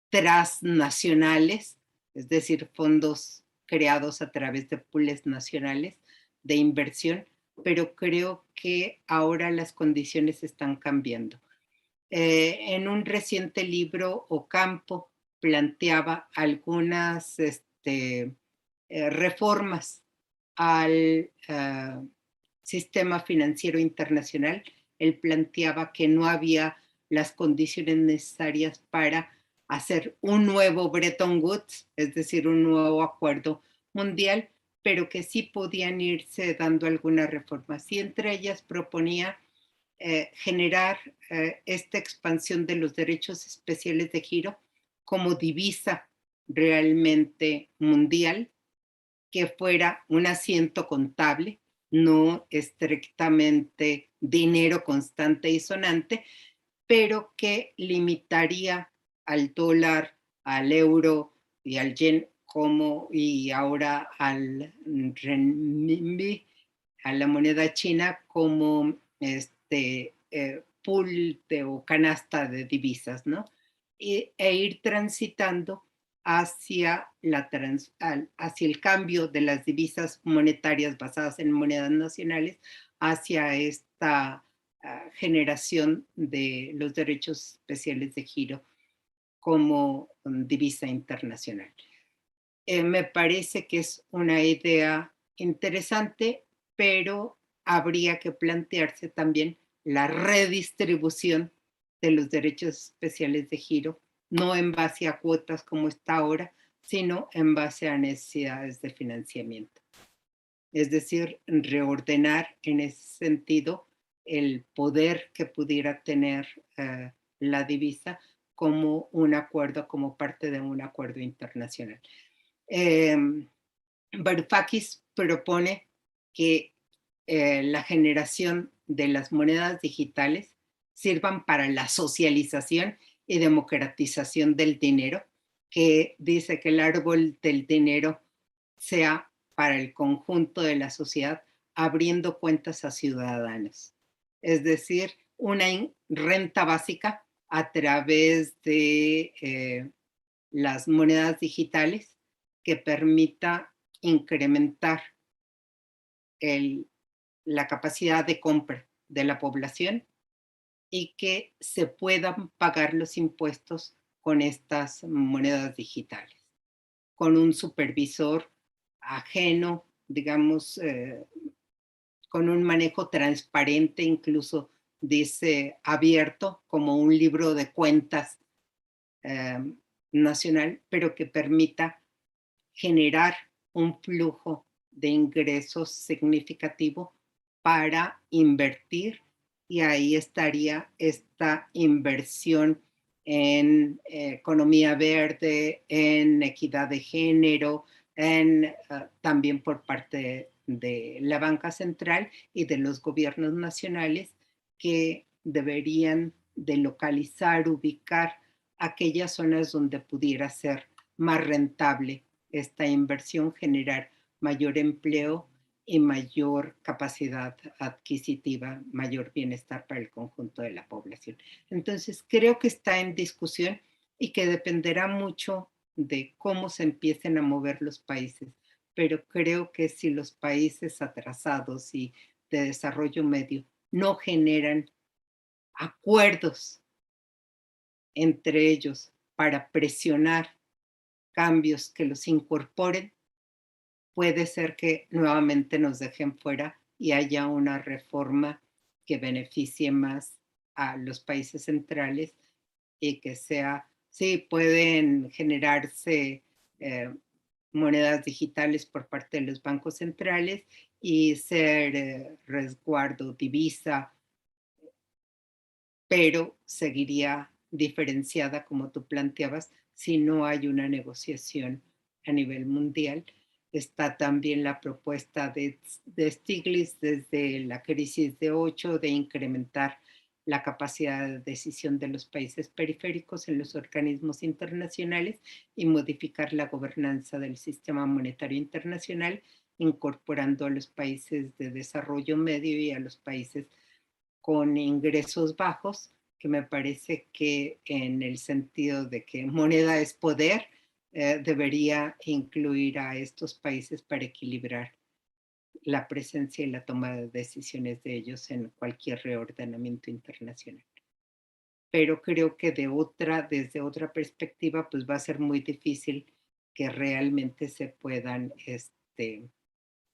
transnacionales, es decir, fondos creados a través de pools nacionales de inversión, pero creo que ahora las condiciones están cambiando. En un reciente libro, Ocampo planteaba algunas reformas al sistema financiero internacional. Él planteaba que no había las condiciones necesarias para hacer un nuevo Bretton Woods, es decir, un nuevo acuerdo mundial, pero que sí podían irse dando algunas reformas. Y entre ellas proponía generar esta expansión de los derechos especiales de giro como divisa realmente mundial, que fuera un asiento contable, no estrictamente dinero constante y sonante, pero que limitaría al dólar, al euro y al yen y ahora al renminbi, a la moneda china como pool o canasta de divisas, ¿no? E ir transitando hacia el cambio de las divisas monetarias basadas en monedas nacionales hacia esta generación de los derechos especiales de giro como divisa internacional. Me parece que es una idea interesante, pero habría que plantearse también la redistribución de los derechos especiales de giro, no en base a cuotas como está ahora, sino en base a necesidades de financiamiento. Es decir, reordenar en ese sentido el poder que pudiera tener la divisa como un acuerdo, como parte de un acuerdo internacional. Varoufakis propone que la generación de las monedas digitales sirvan para la socialización y democratización del dinero, que dice que el árbol del dinero sea para el conjunto de la sociedad, abriendo cuentas a ciudadanos. Es decir, una renta básica a través de las monedas digitales que permita incrementar la capacidad de compra de la población y que se puedan pagar los impuestos con estas monedas digitales, con un supervisor ajeno, digamos, con un manejo transparente, incluso dice abierto, como un libro de cuentas nacional, pero que permita generar un flujo de ingresos significativo para invertir, y ahí estaría esta inversión en economía verde, en equidad de género, también por parte de la banca central y de los gobiernos nacionales, que deberían de localizar, ubicar aquellas zonas donde pudiera ser más rentable esta inversión, generar mayor empleo y mayor capacidad adquisitiva, mayor bienestar para el conjunto de la población. Entonces, creo que está en discusión y que dependerá mucho de cómo se empiecen a mover los países, pero creo que si los países atrasados y de desarrollo medio no generan acuerdos entre ellos para presionar cambios que los incorporen, puede ser que nuevamente nos dejen fuera y haya una reforma que beneficie más a los países centrales y que sea, sí, pueden generarse monedas digitales por parte de los bancos centrales y ser resguardo, divisa, pero seguiría diferenciada, como tú planteabas, si no hay una negociación a nivel mundial. Está también la propuesta de Stiglitz desde la crisis de 8 de incrementar la capacidad de decisión de los países periféricos en los organismos internacionales y modificar la gobernanza del sistema monetario internacional, incorporando a los países de desarrollo medio y a los países con ingresos bajos, que me parece que en el sentido de que moneda es poder, debería incluir a estos países para equilibrar la presencia y la toma de decisiones de ellos en cualquier reordenamiento internacional. Pero creo que desde otra perspectiva, pues va a ser muy difícil que realmente se puedan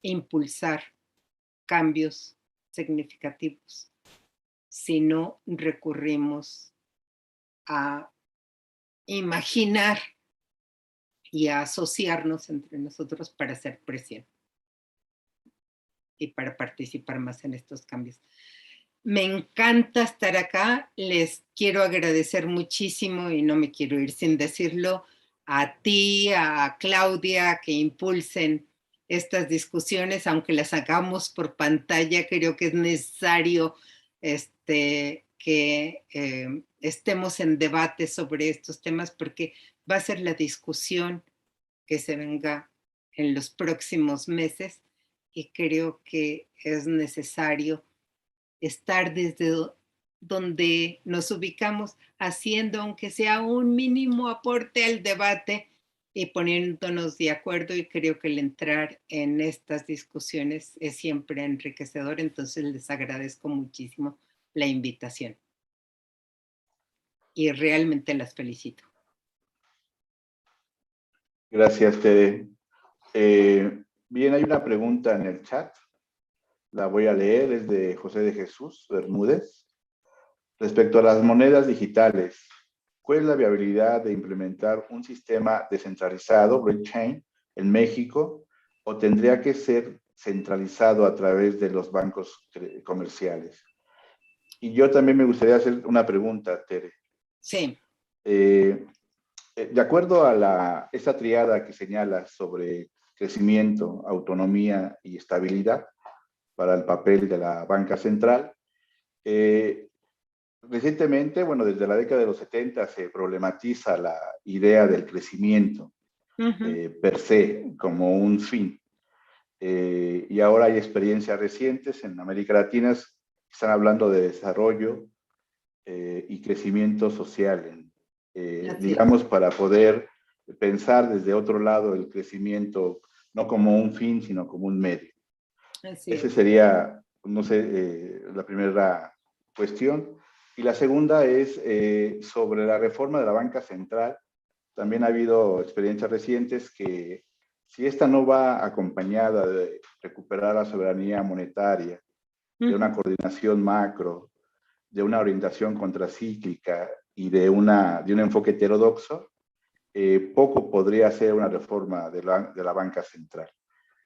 impulsar cambios significativos si no recurrimos a imaginar y a asociarnos entre nosotros para hacer presión y para participar más en estos cambios. Me encanta estar acá, les quiero agradecer muchísimo y no me quiero ir sin decirlo a ti, a Claudia, que impulsen estas discusiones, aunque las hagamos por pantalla. Creo que es necesario que estemos en debate sobre estos temas, porque va a ser la discusión que se venga en los próximos meses, y creo que es necesario estar desde donde nos ubicamos, haciendo aunque sea un mínimo aporte al debate y poniéndonos de acuerdo, y creo que el entrar en estas discusiones es siempre enriquecedor. Entonces les agradezco muchísimo la invitación y realmente las felicito. Gracias, Tere. Bien, hay una pregunta en el chat. La voy a leer, es de José de Jesús Bermúdez. Respecto a las monedas digitales, ¿cuál es la viabilidad de implementar un sistema descentralizado, blockchain, en México, o tendría que ser centralizado a través de los bancos comerciales? Y yo también me gustaría hacer una pregunta, Tere. Sí. De acuerdo a esta triada que señala sobre crecimiento, autonomía y estabilidad para el papel de la banca central, recientemente, bueno, desde la década de los 70 se problematiza la idea del crecimiento per se como un fin. Y ahora hay experiencias recientes en América Latina que están hablando de desarrollo y crecimiento social, digamos, para poder pensar desde otro lado el crecimiento no como un fin, sino como un medio. Ese sería, no sé, la primera cuestión. Y la segunda es sobre la reforma de la banca central. También ha habido experiencias recientes que si esta no va acompañada de recuperar la soberanía monetaria, de una coordinación macro, de una orientación contracíclica y de un enfoque heterodoxo, poco podría ser una reforma de la banca central.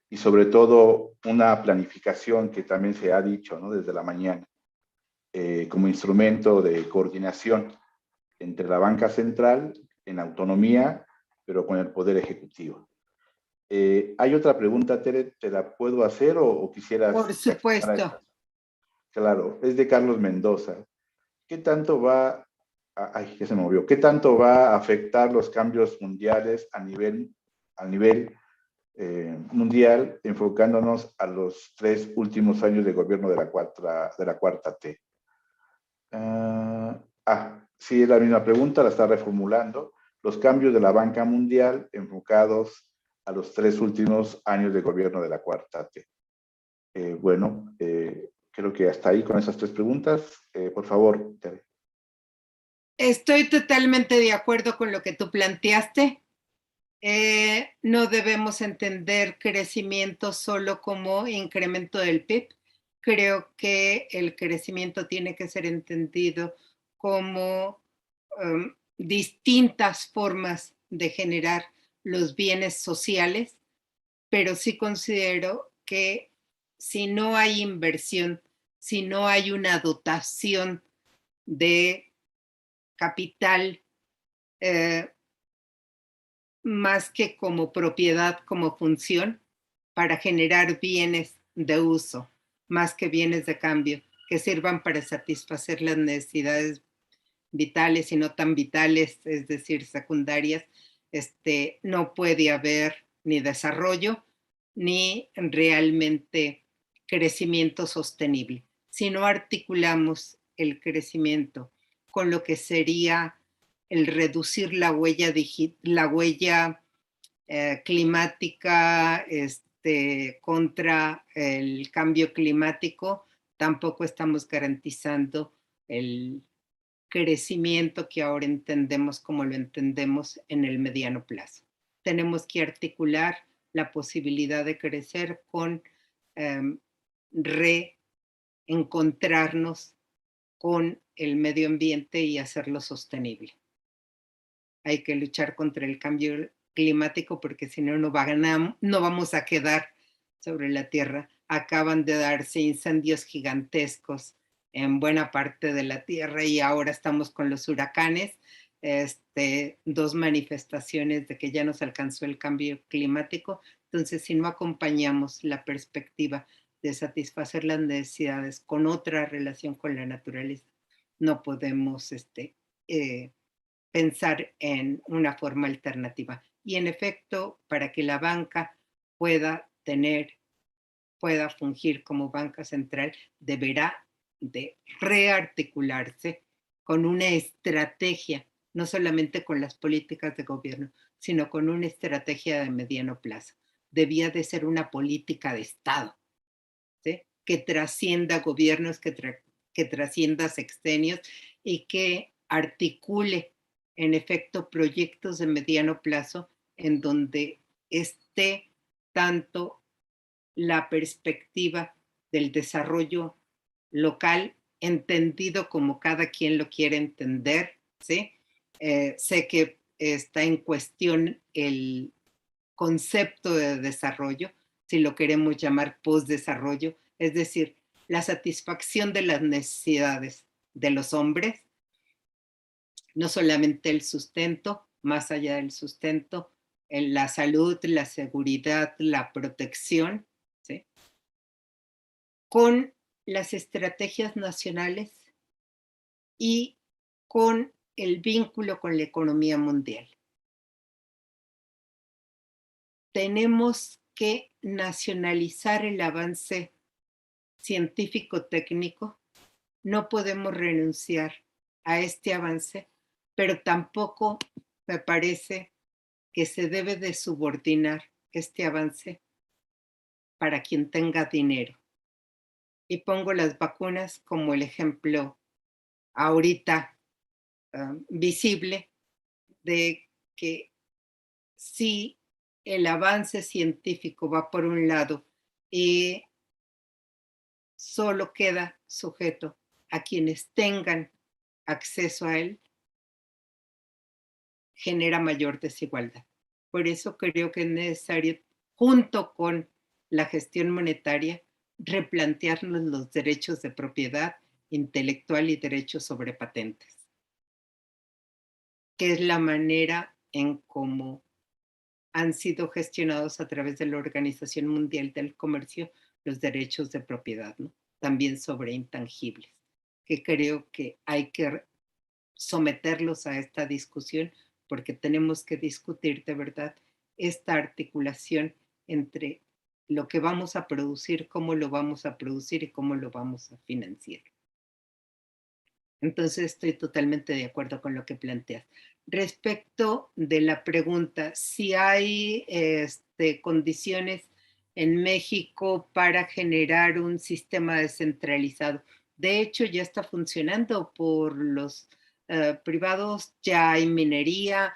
Y sobre todo una planificación que también se ha dicho, ¿no?, desde la mañana, como instrumento de coordinación entre la banca central en autonomía, pero con el poder ejecutivo. ¿Hay otra pregunta, Tere? ¿Te la puedo hacer o quisieras Por reaccionar a supuesto. esta? Claro, es de Carlos Mendoza. ¿Qué tanto va, ay, ya se me movió, qué tanto va a afectar los cambios mundiales a nivel mundial, enfocándonos a los 3 últimos años de gobierno de la cuarta T? Sí, es la misma pregunta, la está reformulando. Los cambios de la banca mundial enfocados a los 3 últimos años de gobierno de la cuarta T. Creo que hasta ahí con esas 3 preguntas. Por favor, Tere. Estoy totalmente de acuerdo con lo que tú planteaste. No debemos entender crecimiento solo como incremento del PIB. Creo que el crecimiento tiene que ser entendido como distintas formas de generar los bienes sociales, pero sí considero que si no hay inversión, si no hay una dotación de capital, más que como propiedad, como función, para generar bienes de uso, más que bienes de cambio, que sirvan para satisfacer las necesidades vitales y no tan vitales, es decir, secundarias. No puede haber ni desarrollo ni realmente crecimiento sostenible. Si no articulamos el crecimiento con lo que sería el reducir la huella climática contra el cambio climático, tampoco estamos garantizando el crecimiento que ahora entendemos como lo entendemos en el mediano plazo. Tenemos que articular la posibilidad de crecer con reencontrarnos con el medio ambiente y hacerlo sostenible. Hay que luchar contra el cambio climático porque si no, no vamos a quedar sobre la Tierra. Acaban de darse incendios gigantescos en buena parte de la Tierra y ahora estamos con los huracanes, 2 manifestaciones de que ya nos alcanzó el cambio climático. Entonces, si no acompañamos la perspectiva de satisfacer las necesidades con otra relación con la naturaleza, no podemos pensar en una forma alternativa. Y en efecto, para que la banca pueda fungir como banca central, deberá de rearticularse con una estrategia, no solamente con las políticas de gobierno, sino con una estrategia de mediano plazo. Debía de ser una política de Estado, ¿sí?, que trascienda gobiernos, que trascienda sexenios y que articule en efecto proyectos de mediano plazo en donde esté tanto la perspectiva del desarrollo local, entendido como cada quien lo quiere entender, ¿sí? Sé que está en cuestión el concepto de desarrollo, si lo queremos llamar postdesarrollo, es decir, la satisfacción de las necesidades de los hombres, no solamente el sustento, más allá del sustento, la salud, la seguridad, la protección, ¿sí?, con las estrategias nacionales y con el vínculo con la economía mundial. Tenemos que nacionalizar el avance científico-técnico. No podemos renunciar a este avance, pero tampoco me parece que se debe de subordinar este avance para quien tenga dinero. Y pongo las vacunas como el ejemplo ahorita visible de que si el avance científico va por un lado y solo queda sujeto a quienes tengan acceso a él, genera mayor desigualdad. Por eso creo que es necesario, junto con la gestión monetaria, replantearnos los derechos de propiedad intelectual y derechos sobre patentes, que es la manera en cómo han sido gestionados a través de la Organización Mundial del Comercio los derechos de propiedad, ¿no? También sobre intangibles, que creo que hay que someterlos a esta discusión porque tenemos que discutir de verdad esta articulación entre lo que vamos a producir, cómo lo vamos a producir y cómo lo vamos a financiar. Entonces estoy totalmente de acuerdo con lo que planteas. Respecto de la pregunta, si hay condiciones en México para generar un sistema descentralizado. De hecho, ya está funcionando por los privados, ya hay minería,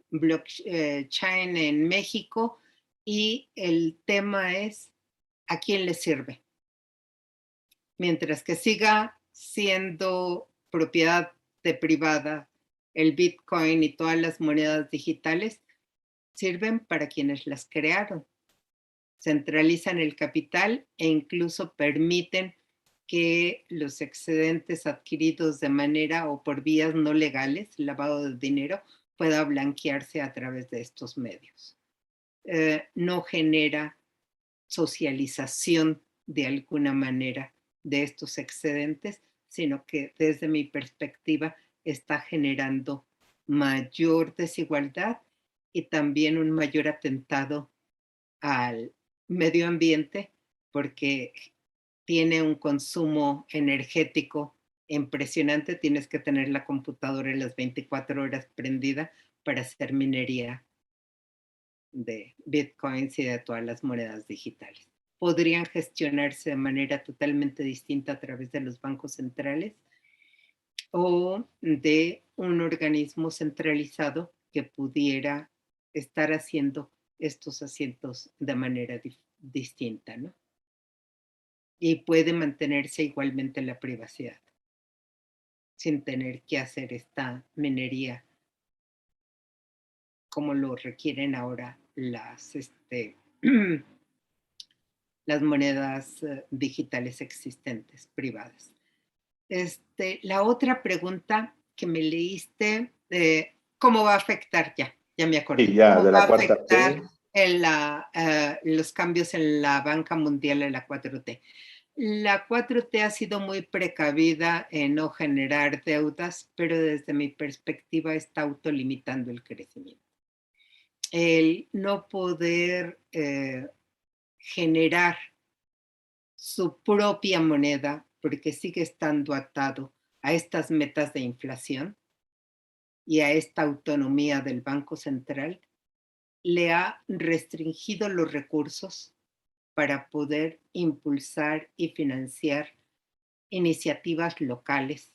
blockchain en México, y el tema es a quién le sirve. Mientras que siga siendo propiedad de privada, el Bitcoin y todas las monedas digitales sirven para quienes las crearon. Centralizan el capital e incluso permiten que los excedentes adquiridos de manera o por vías no legales, lavado de dinero, pueda blanquearse a través de estos medios. No genera socialización de alguna manera de estos excedentes, sino que desde mi perspectiva está generando mayor desigualdad y también un mayor atentado al medio ambiente, porque tiene un consumo energético impresionante. Tienes que tener la computadora las 24 horas prendida para hacer minería de bitcoins y de todas las monedas digitales. Podrían gestionarse de manera totalmente distinta a través de los bancos centrales o de un organismo centralizado que pudiera estar haciendo estos asientos de manera distinta, ¿no? Y puede mantenerse igualmente la privacidad sin tener que hacer esta minería como lo requieren ahora las monedas digitales existentes, privadas. La otra pregunta que me leíste, ¿cómo va a afectar? Ya me acordé. Sí, ya, ¿Cómo de va la a cuarta afectar T. los cambios en la banca mundial en la 4T? La 4T ha sido muy precavida en no generar deudas, pero desde mi perspectiva está autolimitando el crecimiento. El no poder generar su propia moneda, porque sigue estando atado a estas metas de inflación y a esta autonomía del Banco Central, le ha restringido los recursos para poder impulsar y financiar iniciativas locales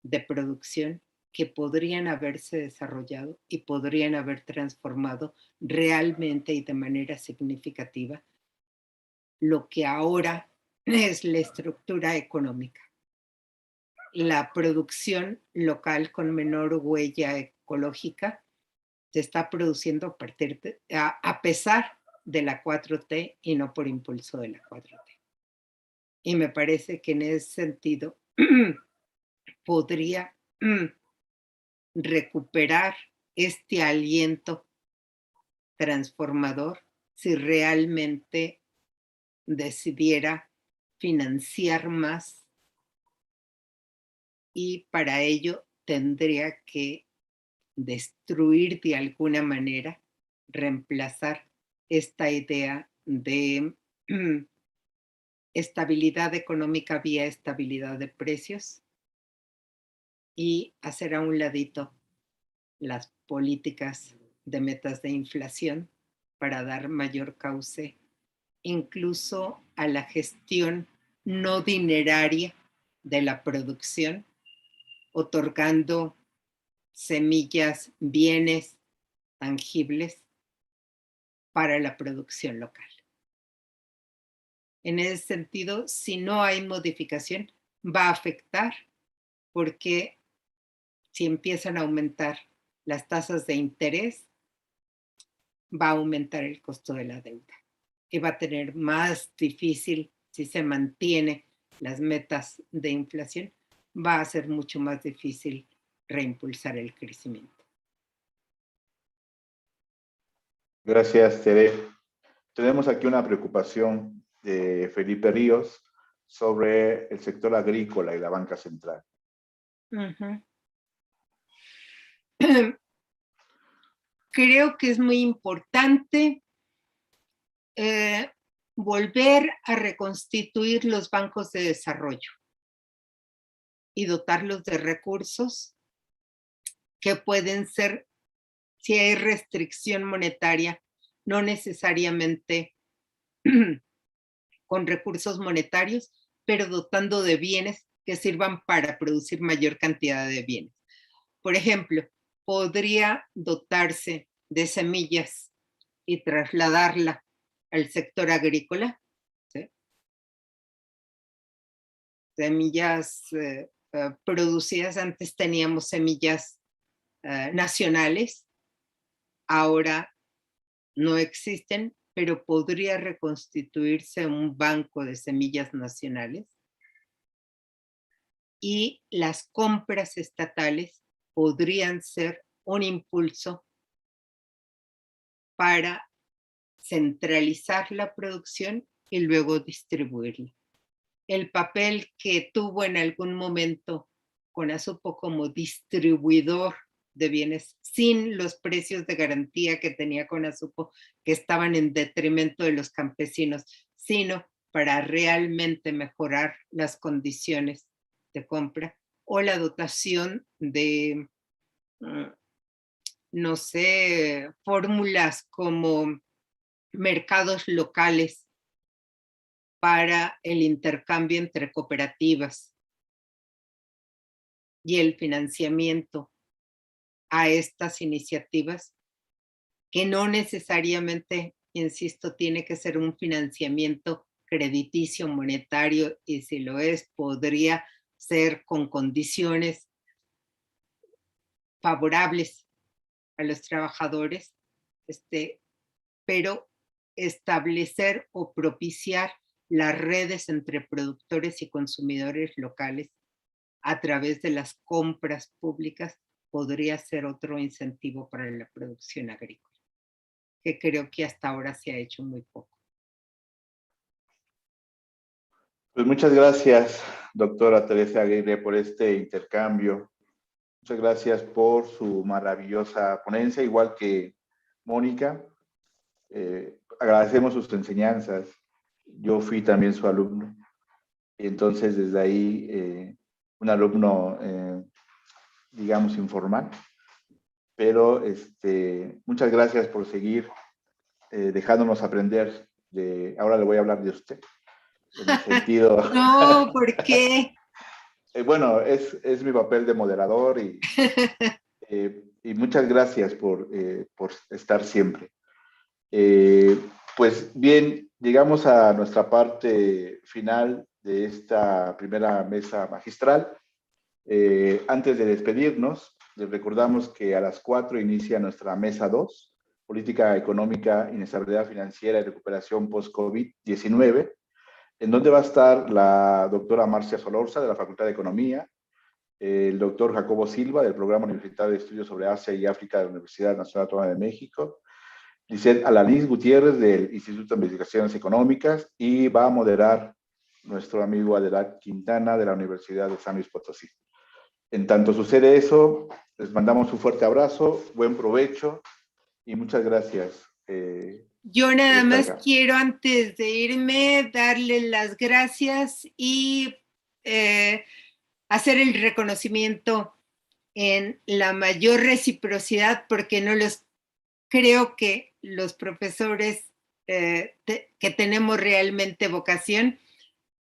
de producción que podrían haberse desarrollado y podrían haber transformado realmente y de manera significativa lo que ahora es la estructura económica. La producción local con menor huella ecológica se está produciendo a pesar de la 4T y no por impulso de la 4T. Y me parece que en ese sentido podría recuperar este aliento transformador si realmente decidiera financiar más, y para ello tendría que destruir de alguna manera, reemplazar esta idea de estabilidad económica vía estabilidad de precios y hacer a un ladito las políticas de metas de inflación para dar mayor cauce incluso a la gestión no dineraria de la producción, otorgando semillas, bienes tangibles para la producción local. En ese sentido, si no hay modificación, va a afectar, porque si empiezan a aumentar las tasas de interés, va a aumentar el costo de la deuda y va a tener más difícil, si se mantiene las metas de inflación, va a ser mucho más difícil reimpulsar el crecimiento. Gracias, Tere. Tenemos aquí una preocupación de Felipe Ríos sobre el sector agrícola y la banca central. Creo que es muy importante volver a reconstituir los bancos de desarrollo y dotarlos de recursos que pueden ser, si hay restricción monetaria, no necesariamente con recursos monetarios, pero dotando de bienes que sirvan para producir mayor cantidad de bienes. Por ejemplo, podría dotarse de semillas y trasladarla al sector agrícola, ¿sí? Semillas producidas, antes teníamos semillas nacionales, ahora no existen, pero podría reconstituirse un banco de semillas nacionales y las compras estatales podrían ser un impulso para centralizar la producción y luego distribuirla. El papel que tuvo en algún momento CONASUPO como distribuidor de bienes sin los precios de garantía que tenía CONASUPO, que estaban en detrimento de los campesinos, sino para realmente mejorar las condiciones de compra, o la dotación de, no sé, fórmulas como mercados locales para el intercambio entre cooperativas y el financiamiento a estas iniciativas, que no necesariamente, insisto, tiene que ser un financiamiento crediticio, monetario, y si lo es, podría ser con condiciones favorables a los trabajadores, pero establecer o propiciar las redes entre productores y consumidores locales a través de las compras públicas podría ser otro incentivo para la producción agrícola, que creo que hasta ahora se ha hecho muy poco. Pues muchas gracias, doctora Teresa Aguirre, por este intercambio. Muchas gracias por su maravillosa ponencia, igual que Mónica. Agradecemos sus enseñanzas. Yo fui también su alumno. Y entonces, desde ahí, un alumno, digamos, informal. Pero muchas gracias por seguir dejándonos aprender. Ahora le voy a hablar de usted. En el sentido... No, ¿por qué? Bueno, es mi papel de moderador y muchas gracias por estar siempre. Pues bien, llegamos a nuestra parte final de esta primera mesa magistral. Antes de despedirnos, les recordamos que a las 4 inicia nuestra mesa 2, Política Económica, Inestabilidad Financiera y Recuperación Post-COVID-19, en donde va a estar la doctora Marcia Solorza, de la Facultad de Economía, el doctor Jacobo Silva, del Programa Universitario de Estudios sobre Asia y África de la Universidad Nacional Autónoma de México, Lisette Alanís Gutiérrez, del Instituto de Investigaciones Económicas, y va a moderar nuestro amigo Adelard Quintana, de la Universidad de San Luis Potosí. En tanto sucede eso, les mandamos un fuerte abrazo, buen provecho y muchas gracias. Yo nada más quiero, antes de irme, darle las gracias y hacer el reconocimiento en la mayor reciprocidad, porque no los creo que los profesores que tenemos realmente vocación,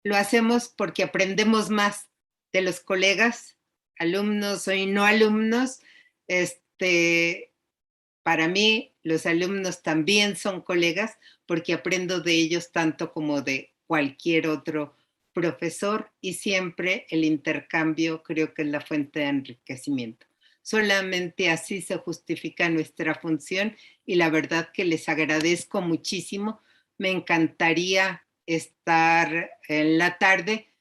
lo hacemos porque aprendemos más de los colegas, alumnos y no alumnos. Para mí, los alumnos también son colegas porque aprendo de ellos tanto como de cualquier otro profesor, y siempre el intercambio creo que es la fuente de enriquecimiento. Solamente así se justifica nuestra función, y la verdad que les agradezco muchísimo. Me encantaría estar en la tarde.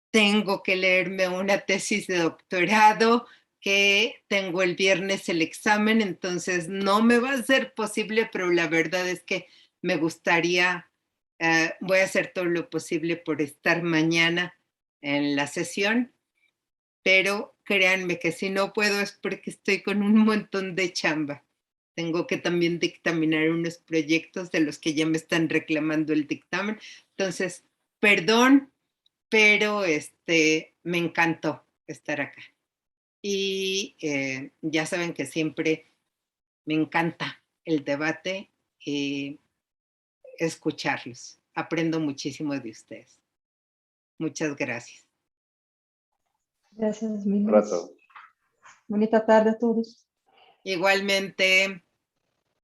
Tengo que leerme una tesis de doctorado que tengo el viernes el examen, entonces no me va a ser posible, pero la verdad es que me gustaría, voy a hacer todo lo posible por estar mañana en la sesión, pero créanme que si no puedo es porque estoy con un montón de chamba. Tengo que también dictaminar unos proyectos de los que ya me están reclamando el dictamen. Entonces, perdón, pero me encantó estar acá. Y ya saben que siempre me encanta el debate y escucharlos. Aprendo muchísimo de ustedes. Muchas gracias. Gracias, meninas. Bonita tarde a todos. Igualmente.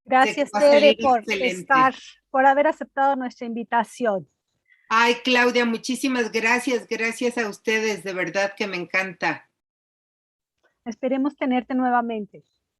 Gracias, Tere, por haber aceptado nuestra invitación. Ay, Claudia, muchísimas gracias. Gracias a ustedes, de verdad que me encanta. Esperemos tenerte nuevamente.